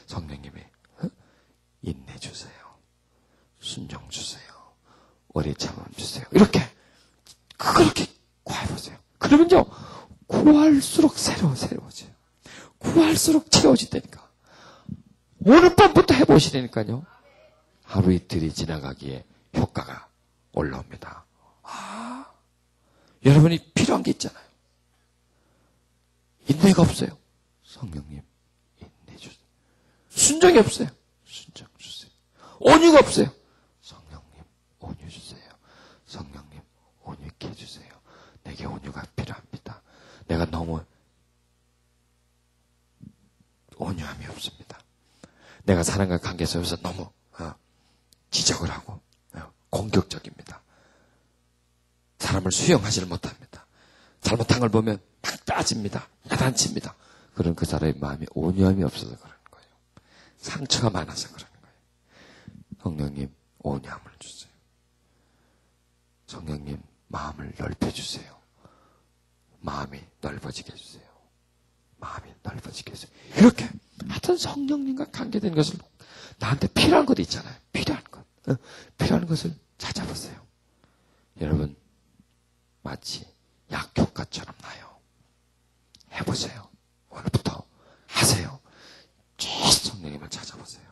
S1: 성령님이 인내 주세요. 순종 주세요. 오래 참음 주세요. 이렇게 그렇게 구해보세요. 그러면요 구할수록 새로워져요. 구할수록 채워진다니까. 오늘 밤부터 해보시라니까요. 하루 이틀이 지나가기에 효과가 올라옵니다. 여러분이 필요한 게 있잖아요. 인내가 없어요. 성령님 인내 주세요. 순종이 없어요. 순종 주세요. 온유가 없어요. 성령님 온유 주세요. 성령님 온유케 해주세요. 내게 온유가 필요합니다. 내가 너무 온유함이 없습니다. 내가 사람과 관계 속에서 너무 지적을 하고 공격적입니다. 사람을 수용하지를 못합니다. 잘못한 걸 보면 막 따집니다. 야단칩니다. 그런 그 사람의 마음이 온유함이 없어서 그러는 거예요. 상처가 많아서 그러는 거예요. 성령님 온유함을 주세요. 성령님 마음을 넓혀주세요. 마음이 넓어지게 해주세요. 마음이 넓어지게 해주세요. 이렇게 하여튼 성령님과 관계된 것을 나한테 필요한 것 있잖아요. 필요한 것. 필요한 것을 찾아보세요. 여러분 마치 약효과처럼 나요. 해보세요. 오늘부터 하세요. 쭉 성령님을 찾아보세요.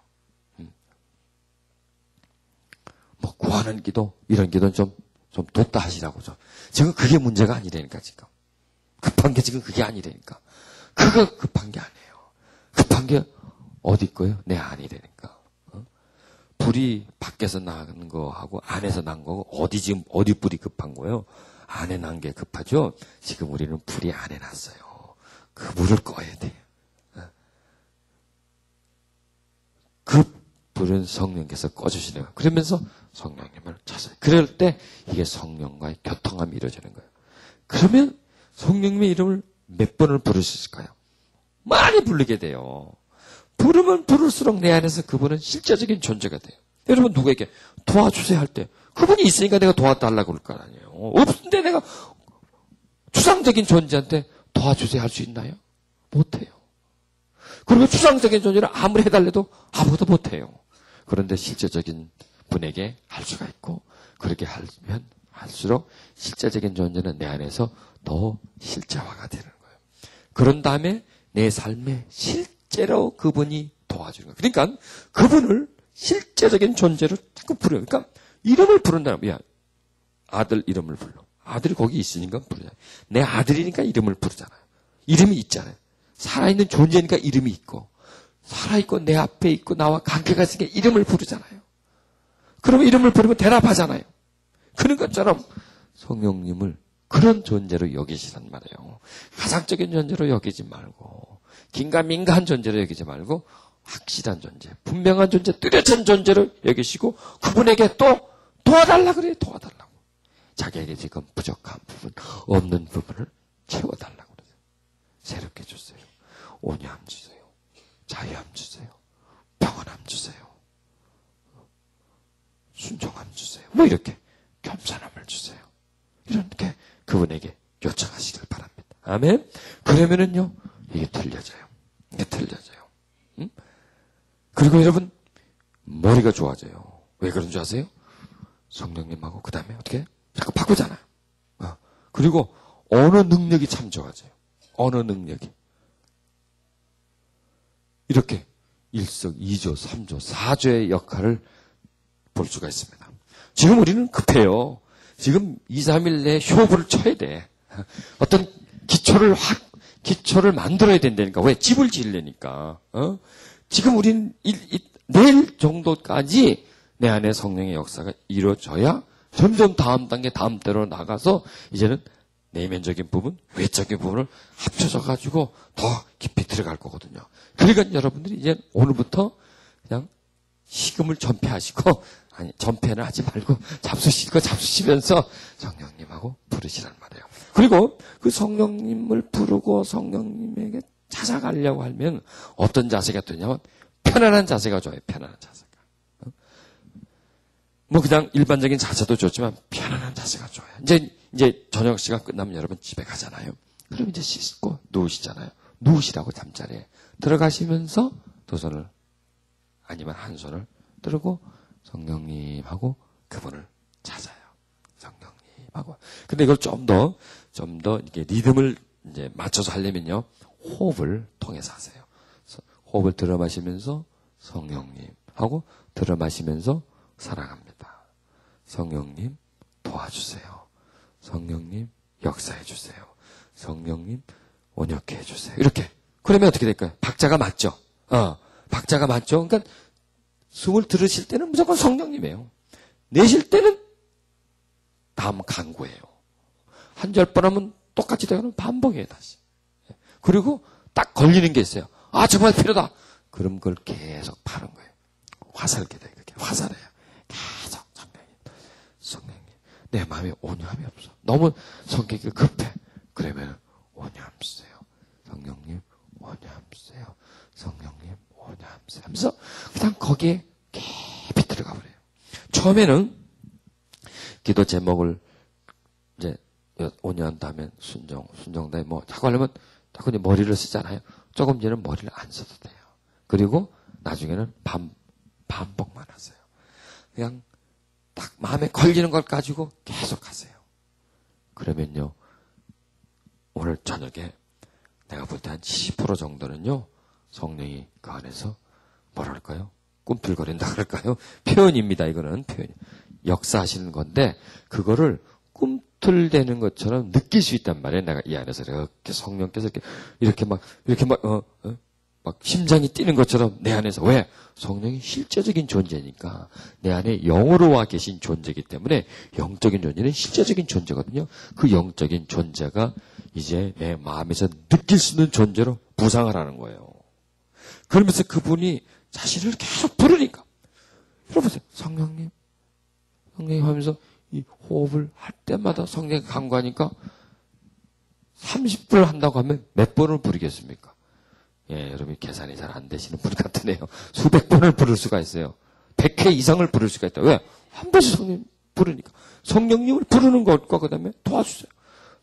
S1: 뭐 구하는 기도 이런 기도는 좀 좀 돕다 하시라고 좀. 지금 그게 문제가 아니라니까, 지금. 급한 게 지금 그게 아니라니까. 그거 급한 게 아니에요. 급한 게 어디 거예요? 내 안이라니까. 불이 밖에서 나는 거하고 안에서 난 거고 어디 불이 급한 거예요? 안에 난 게 급하죠? 지금 우리는 불이 안에 났어요. 그 불을 꺼야 돼요. 그 불은 성령께서 꺼주시는 거예요. 그러면서 성령님을 찾아요. 그럴 때 이게 성령과의 교통함이 이루어지는 거예요. 그러면 성령님의 이름을 몇 번을 부를 수 있을까요? 많이 부르게 돼요. 부르면 부를수록 내 안에서 그분은 실제적인 존재가 돼요. 여러분 누구에게 도와주세요 할 때 그분이 있으니까 내가 도와달라고 그럴 거 아니에요. 없는데 내가 추상적인 존재한테 도와주세요 할 수 있나요? 못해요. 그리고 추상적인 존재를 아무리 해달래도 아무도 못해요. 그런데 실제적인 분에게 할 수가 있고 그렇게 하면 할수록 실제적인 존재는 내 안에서 더 실제화가 되는 거예요. 그런 다음에 내 삶에 실제로 그분이 도와주는 거예요. 그러니까 그분을 실제적인 존재로 자꾸 부르요. 그러니까 이름을 부른다는 거야. 아들 이름을 불러. 아들이 거기 있으니까 부르잖아요. 내 아들이니까 이름을 부르잖아요. 이름이 있잖아요. 살아있는 존재니까 이름이 있고 살아있고 내 앞에 있고 나와 관계가 있으니까 이름을 부르잖아요. 그러면 이름을 부르면 대답하잖아요. 그런 것처럼 성령님을 그런 존재로 여기시란 말이에요. 가상적인 존재로 여기지 말고 긴가민가한 존재로 여기지 말고 확실한 존재, 분명한 존재, 뚜렷한 존재로 여기시고 그분에게 또 도와달라 그래요. 도와달라고. 자기에게 지금 부족한 부분, 없는 부분을 채워달라고 그래요. 새롭게 주세요. 온유함 주세요. 자유함 주세요. 평안함 주세요. 순종함 주세요. 뭐 이렇게 겸손함을 주세요. 이렇게 그분에게 요청하시길 바랍니다. 아멘. 그러면은요 이게 틀려져요. 이게 틀려져요. 응? 그리고 여러분 머리가 좋아져요. 왜 그런 줄 아세요? 성령님하고 그 다음에 어떻게 자꾸 바꾸잖아요. 그리고 언어 능력이 참 좋아져요. 언어 능력이 이렇게 1석, 2조, 3조, 4조의 역할을 볼 수가 있습니다. 지금 우리는 급해요. 지금 2, 3일 내에 효부를 쳐야 돼. 어떤 기초를 만들어야 된다니까. 왜? 집을 지으려니까. 지금 우리는 내일 정도까지 내 안에 성령의 역사가 이루어져야 점점 다음 단계, 다음 때로 나가서 이제는 내면적인 부분, 외적인 부분을 합쳐져가지고 더 깊이 들어갈 거거든요. 그러니까 여러분들이 이제 오늘부터 그냥 식음을 전폐하시고, 아니, 전폐는 하지 말고 잡수시면서 성령님하고 부르시란 말이에요. 그리고 그 성령님을 부르고 성령님에게 찾아가려고 하면 어떤 자세가 되냐면 편안한 자세가 좋아요. 편안한 자세가. 뭐 그냥 일반적인 자세도 좋지만 편안한 자세가 좋아요. 이제 저녁 시간 끝나면 여러분 집에 가잖아요. 그럼 이제 씻고 누우시잖아요. 누우시라고 잠자리에 들어가시면서 두 손을 아니면 한 손을 들고 성령님하고 그분을 찾아요. 성령님하고. 근데 이걸 좀 더 이게 리듬을 이제 맞춰서 하려면요. 호흡을 통해서 하세요. 호흡을 들어 마시면서 성령님하고 들어 마시면서 사랑합니다. 성령님 도와주세요. 성령님 역사해 주세요. 성령님 온유케 해 주세요. 이렇게. 그러면 어떻게 될까요? 박자가 맞죠? 박자가 맞죠? 그러니까 숨을 들으실 때는 무조건 성령님이에요. 내쉴 때는 다음 강구예요. 한 10번 하면 똑같이 되면 반복이에요, 다시. 그리고 딱 걸리는 게 있어요. 아, 정말 필요하다. 그럼 그걸 계속 파는 거예요. 화살기다, 이렇게. 화살해요. 계속 성령님. 내 마음에 온유함이 없어. 너무 성격이 급해. 그러면 온유함 주세요. 성령님, 온유함 주세요. 성령님, 온유함 주세요. 하면서 그냥 거기에 깊이 들어가 버려요. 처음에는 기도 제목을 이제 온유한 다음에 순종 다음에 뭐 자꾸 하려면 자꾸 이제 머리를 쓰잖아요. 조금 전에는 머리를 안 써도 돼요. 그리고 나중에는 반복만 하세요. 그냥 딱 마음에 걸리는 걸 가지고 계속 하세요. 그러면요, 오늘 저녁에 내가 볼 때 한 70% 정도는요, 성령이 그 안에서 뭐랄까요? 꿈틀거린다 그럴까요? 표현입니다, 이거는. 표현. 역사하시는 건데 그거를 꿈틀대는 것처럼 느낄 수 있단 말이에요. 내가 이 안에서 이렇게 성령께서 이렇게 막 심장이 뛰는 것처럼 내 안에서. 왜? 성령이 실제적인 존재니까. 내 안에 영으로 와 계신 존재이기 때문에 영적인 존재는 실제적인 존재거든요. 그 영적인 존재가 이제 내 마음에서 느낄 수 있는 존재로 부상을 하는 거예요. 그러면서 그분이 자신을 계속 부르니까. 여러분, 성령님 하면서 이 호흡을 할 때마다 성령이 간구하니까 30분을 한다고 하면 몇 번을 부르겠습니까? 예, 여러분이 계산이 잘 안 되시는 분 같으네요. 수백 번을 부를 수가 있어요. 100회 이상을 부를 수가 있다. 왜? 한 번씩 성령 부르니까. 성령님을 부르는 것과 그 다음에 도와주세요.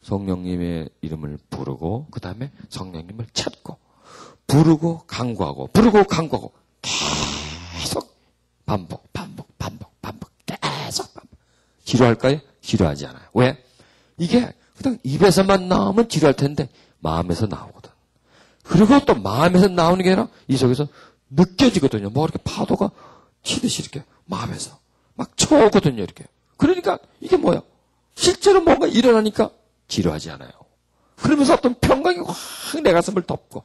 S1: 성령님의 이름을 부르고 그 다음에 성령님을 찾고 부르고 간구하고 부르고 간구하고 계속 반복 계속 반복. 지루할까요? 지루하지 않아요. 왜? 이게 그냥 입에서만 나오면 지루할 텐데 마음에서 나오거든. 그리고 또 마음에서 나오는 게 아니라 이 속에서 느껴지거든요. 뭐 이렇게 파도가 치듯이 이렇게 마음에서 막 쳐오거든요. 이렇게. 그러니까 이게 뭐야? 실제로 뭔가 일어나니까 지루하지 않아요. 그러면서 어떤 평강이 확 내 가슴을 덮고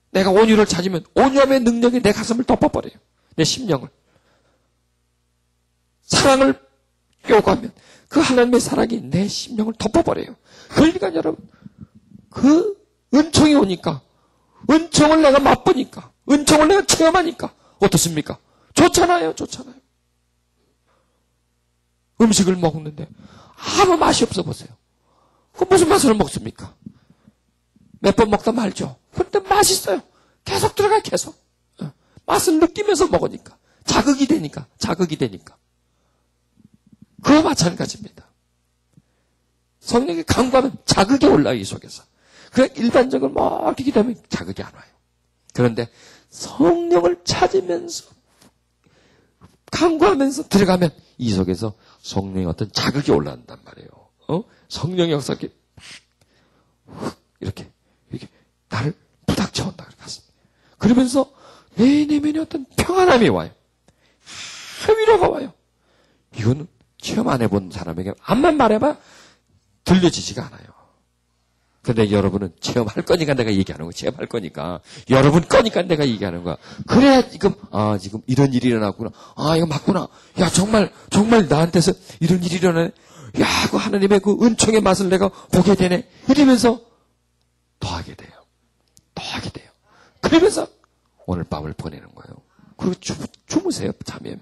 S1: 내가 온유를 찾으면 온유함의 능력이 내 가슴을 덮어버려요. 내 심령을. 사랑을 요구하면 그 하나님의 사랑이 내 심령을 덮어버려요. 그러니까 여러분 그 은총이 오니까 은총을 내가 맛보니까 은총을 내가 체험하니까 어떻습니까? 좋잖아요. 음식을 먹는데 아무 맛이 없어 보세요. 그 무슨 맛으로 먹습니까? 몇 번 먹다 말죠. 그런데 맛있어요. 계속 들어가요. 계속. 맛을 느끼면서 먹으니까. 자극이 되니까. 그와 마찬가지입니다. 성령이 간구하면 자극이 올라요. 이 속에서. 그냥 일반적으로 막 이렇게 기도하면 자극이 안 와요. 그런데 성령을 찾으면서 간구하면서 들어가면 이 속에서 성령의 어떤 자극이 올라온단 말이에요. 성령의 역사가 이렇게 나를 부닥쳐온다. 그러면서 내 내면에 어떤 평안함이 와요. 위로가 와요. 이거는 체험 안 해본 사람에게 암만 말해봐 들려지지가 않아요. 근데 여러분은 체험할 거니까 내가 얘기하는 거야. 체험할 거니까. 여러분 거니까 내가 얘기하는 거야. 그래야 지금 이런 일이 일어났구나. 이거 맞구나. 야, 정말 나한테서 이런 일이 일어나네. 야, 그 하나님의 그 은총의 맛을 내가 보게 되네. 이러면서 더하게 돼요. 그러면서 오늘 밤을 보내는 거예요. 그리고 주무세요. 잠이면.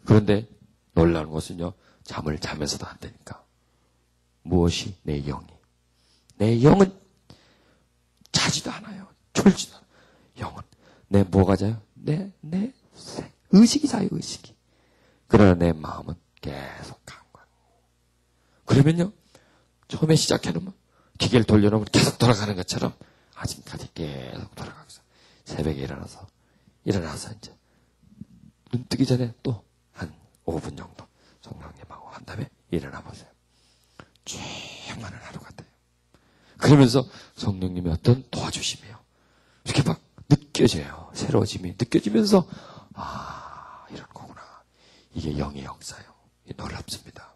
S1: 그런데 놀라운 것은요. 잠을 자면서도 안 되니까. 무엇이? 내 영은 자지도 않아요. 졸지도 않아요. 영은. 내 뭐가 자요? 내 의식이 자요, 의식이. 그러나 내 마음은 계속 간 거예요. 그러면요, 처음에 시작해놓으면, 기계를 돌려놓으면 계속 돌아가는 것처럼, 아직까지 계속 돌아가고 있어요. 새벽에 일어나서 이제, 눈 뜨기 전에 또 한 5분 정도 성령님하고 한 다음에 일어나 보세요. 충만한 하루가 돼요. 그러면서 성령님의 어떤 도와주심이요. 이렇게 막 느껴져요. 새로워짐이 느껴지면서 이런 거구나. 이게 영의 역사요. 이게 놀랍습니다.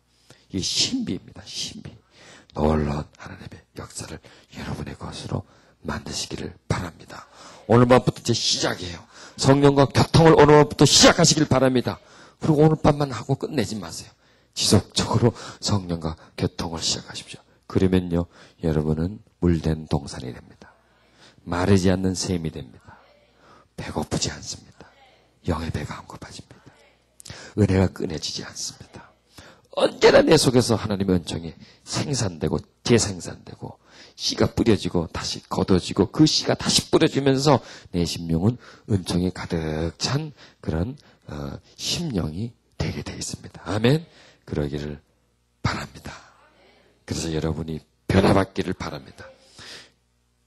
S1: 이게 신비입니다. 신비. 놀라운 하나님의 역사를 여러분의 것으로 만드시기를 바랍니다. 오늘 밤부터 이제 시작이에요. 성령과 교통을 오늘 밤부터 시작하시길 바랍니다. 그리고 오늘 밤만 하고 끝내지 마세요. 지속적으로 성령과 교통을 시작하십시오. 그러면요, 여러분은 물된 동산이 됩니다. 마르지 않는 샘이 됩니다. 배고프지 않습니다. 영의 배가 안 고파집니다. 은혜가 끊어지지 않습니다. 언제나 내 속에서 하나님의 은총이 생산되고 재생산되고 씨가 뿌려지고 다시 걷어지고 그 씨가 다시 뿌려지면서 내 심령은 은총이 가득 찬 그런 심령이 되게 되어 있습니다. 아멘. 그러기를 바랍니다. 그래서 여러분이 변화받기를 바랍니다.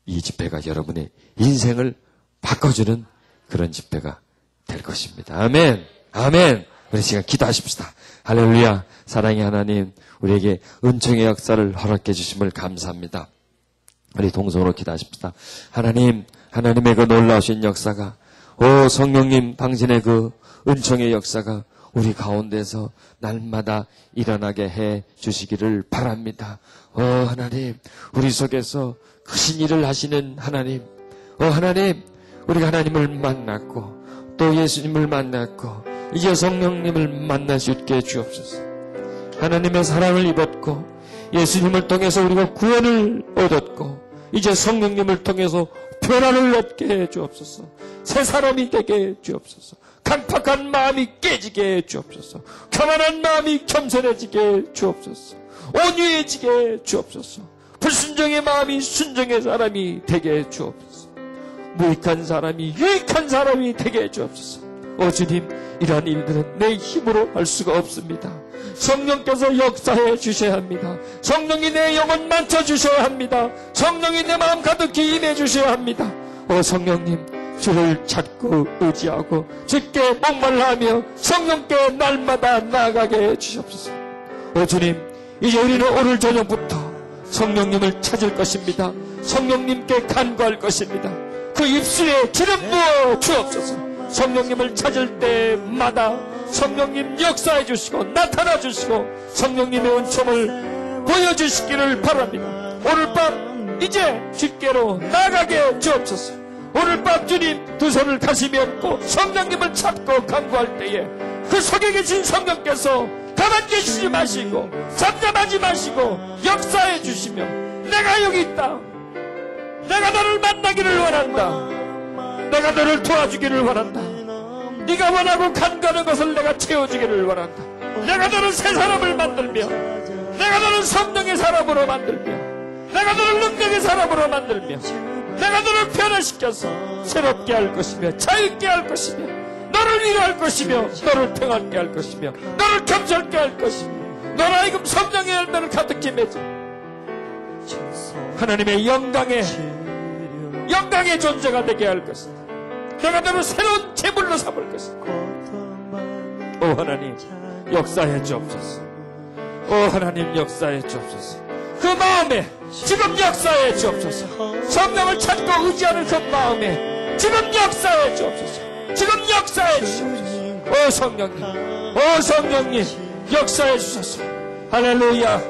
S1: 이 집회가 여러분의 인생을 바꿔주는 그런 집회가 될 것입니다. 아멘. 아멘. 우리 시간 기도하십시다. 할렐루야. 사랑의 하나님, 우리에게 은총의 역사를 허락해 주심을 감사합니다. 우리 동성으로 기도하십시다. 하나님, 하나님의 그 놀라우신 역사가, 성령님, 당신의 그 은총의 역사가 우리 가운데서 날마다 일어나게 해 주시기를 바랍니다. 하나님, 우리 속에서 크신 일을 하시는 하나님, 하나님, 우리가 하나님을 만났고 또 예수님을 만났고 이제 성령님을 만날 수 있게 주옵소서. 하나님의 사랑을 입었고 예수님을 통해서 우리가 구원을 얻었고 이제 성령님을 통해서 변화를 얻게 해 주옵소서. 새 사람이 되게 해 주옵소서. 강팍한 마음이 깨지게 해 주옵소서. 교만한 마음이 겸손해지게 해 주옵소서. 온유해지게 해 주옵소서. 불순종의 마음이 순종의 사람이 되게 해 주옵소서. 무익한 사람이 유익한 사람이 되게 해 주옵소서. 주님, 이러한 일들은 내 힘으로 할 수가 없습니다. 성령께서 역사해 주셔야 합니다. 성령이 내 영혼 만져 주셔야 합니다. 성령이 내 마음 가득히 임해 주셔야 합니다. 성령님, 주를 찾고 의지하고 주께 목말라하며 성령께 날마다 나아가게 해 주시옵소서. 주님, 이제 우리는 오늘 저녁부터 성령님을 찾을 것입니다. 성령님께 간구할 것입니다. 그 입술에 기름 부어 주옵소서. 성령님을 찾을 때마다 성령님 역사해 주시고 나타나 주시고 성령님의 은총을 보여주시기를 바랍니다. 오늘 밤 이제 주께로 나가게 주옵소서. 오늘 밤 주님 두 손을 가슴에 얹고 성령님을 찾고 간구할 때에 그 속에 계신 성령께서 가만히 계시지 마시고 잠잠하지 마시고 역사해 주시며 내가 여기 있다. 내가 너를 만나기를 원한다. 내가 너를 도와주기를 원한다. 네가 원하고 간구하는 것을 내가 채워주기를 원한다. 내가 너를 새 사람을 만들며 내가 너를 성령의 사람으로 만들며 내가 너를 능력의 사람으로 만들며 내가 너를 변화시켜서 새롭게 할 것이며 자유있게 할 것이며 너를 위로할 것이며 너를 평안케 할 것이며 너를 겸손케 할 것이며 너를 하여금 성령의 열매를 가득히 맺어 하나님의 영광의 존재가 되게 할 것이다. 내가 너를 새로운 제물로 삼을 것이다. 하나님, 역사해 주옵소서. 하나님, 역사해 주옵소서. 그 마음에 지금 역사해 주옵소서. 성령을 찾고 의지하는 그 마음에 지금 역사해 주옵소서. 지금 역사해 주옵소서. 성령님, 성령님, 역사해 주소서. 할렐루야.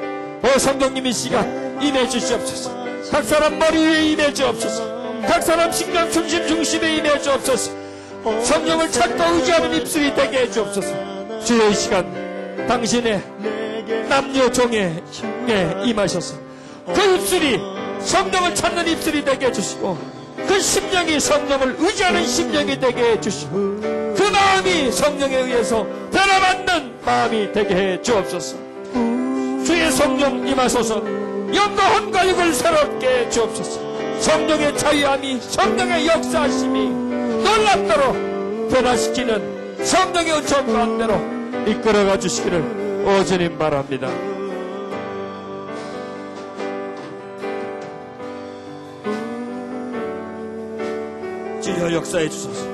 S1: 성령님 이 시간 임해 주시옵소서. 각 사람 머리 위에 임해 주옵소서. 각 사람 신경 중심에 임해 주옵소서. 성령을 찾고 의지하는 입술이 되게 해 주옵소서. 주여, 이 시간 당신의 남녀 종에 임하셔서 그 입술이 성령을 찾는 입술이 되게 해주시고 그 심령이 성령을 의지하는 심령이 되게 해주시고 그 마음이 성령에 의해서 변화받는 마음이 되게 해 주옵소서. 주의 성령 임하소서. 영과 혼과 육을 새롭게 해 주옵소서. 성령의 자유함이 성령의 역사하심이 놀랍도록 변화시키는 성령의 은총 가운데로 이끌어가 주시기를 주님 바랍니다. 주여, 역사해 주소서.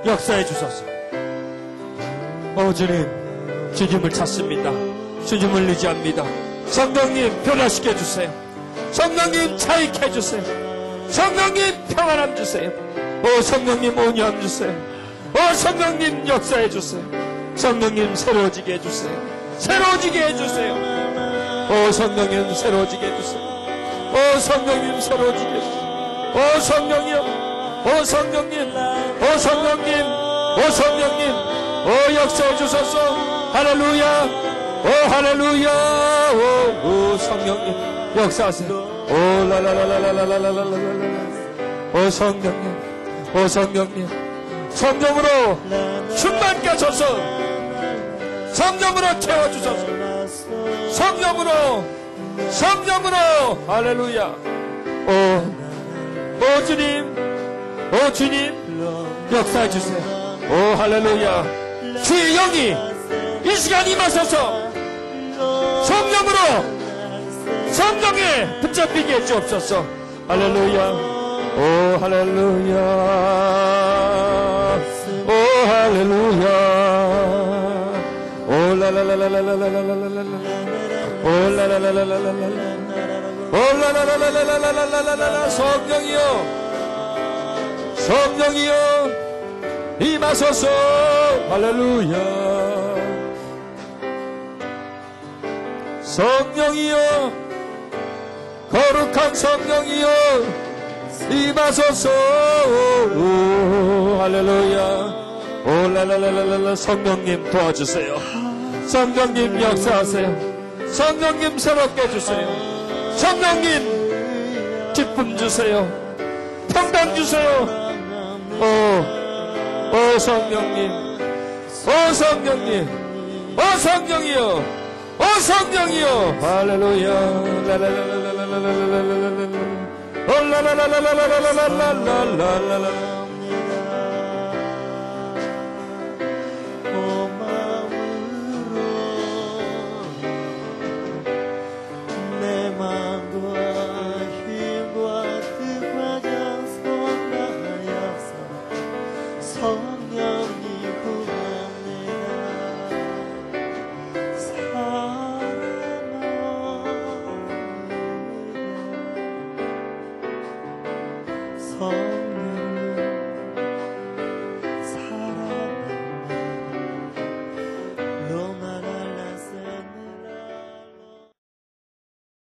S1: 역사해 주소서. 주님, 주님을 찾습니다. 주님을 의지합니다. 성령님, 변화시켜 주세요. 성령님, 자익해 주세요. 성령님, 평안함 주세요. 성령님, 온유함 주세요. 성령님, 역사해 주세요. 성령님, 새로워지게 해주세요. 새로워지게 해주세요. 성령님, 새로워지게 해주세요. 성령님, 새로워지게 해주세요. 성령님, 성령님, 성령님, 성령님, 역사해 주소서. 할렐루야. 할렐루야. 성령님, 역사하세요. 성령님, 성령님, 성령으로 충만케 하소서. 성령으로 채워주소서. 성령으로 할렐루야. 주님, 주님, 역사해 주세요. 할렐루야. 주의 영이 이 시간 임하소서. 성령에 붙잡히게 해주옵소서. 할렐루야. 할렐루야. 할렐루야. 라라라라라라라라라라라. 라라라라라라라라라라라. 성령이여, 성령이여, 임하소서. 할렐루야. 성령이여, 거룩한 성령이여, 임하소서. 할렐루야. 오라라라라라. 성령님 도와주세요. 성령님 역사하세요. 성령님 새롭게 해주세요. 성령님 기쁨 주세요. 평강 주세요. 오 성령님, 오 성령님, 오 성령이여, 오 성령이여. 할렐루야. 라라라라라라라라라라라. 라라라라라라라라라라라라.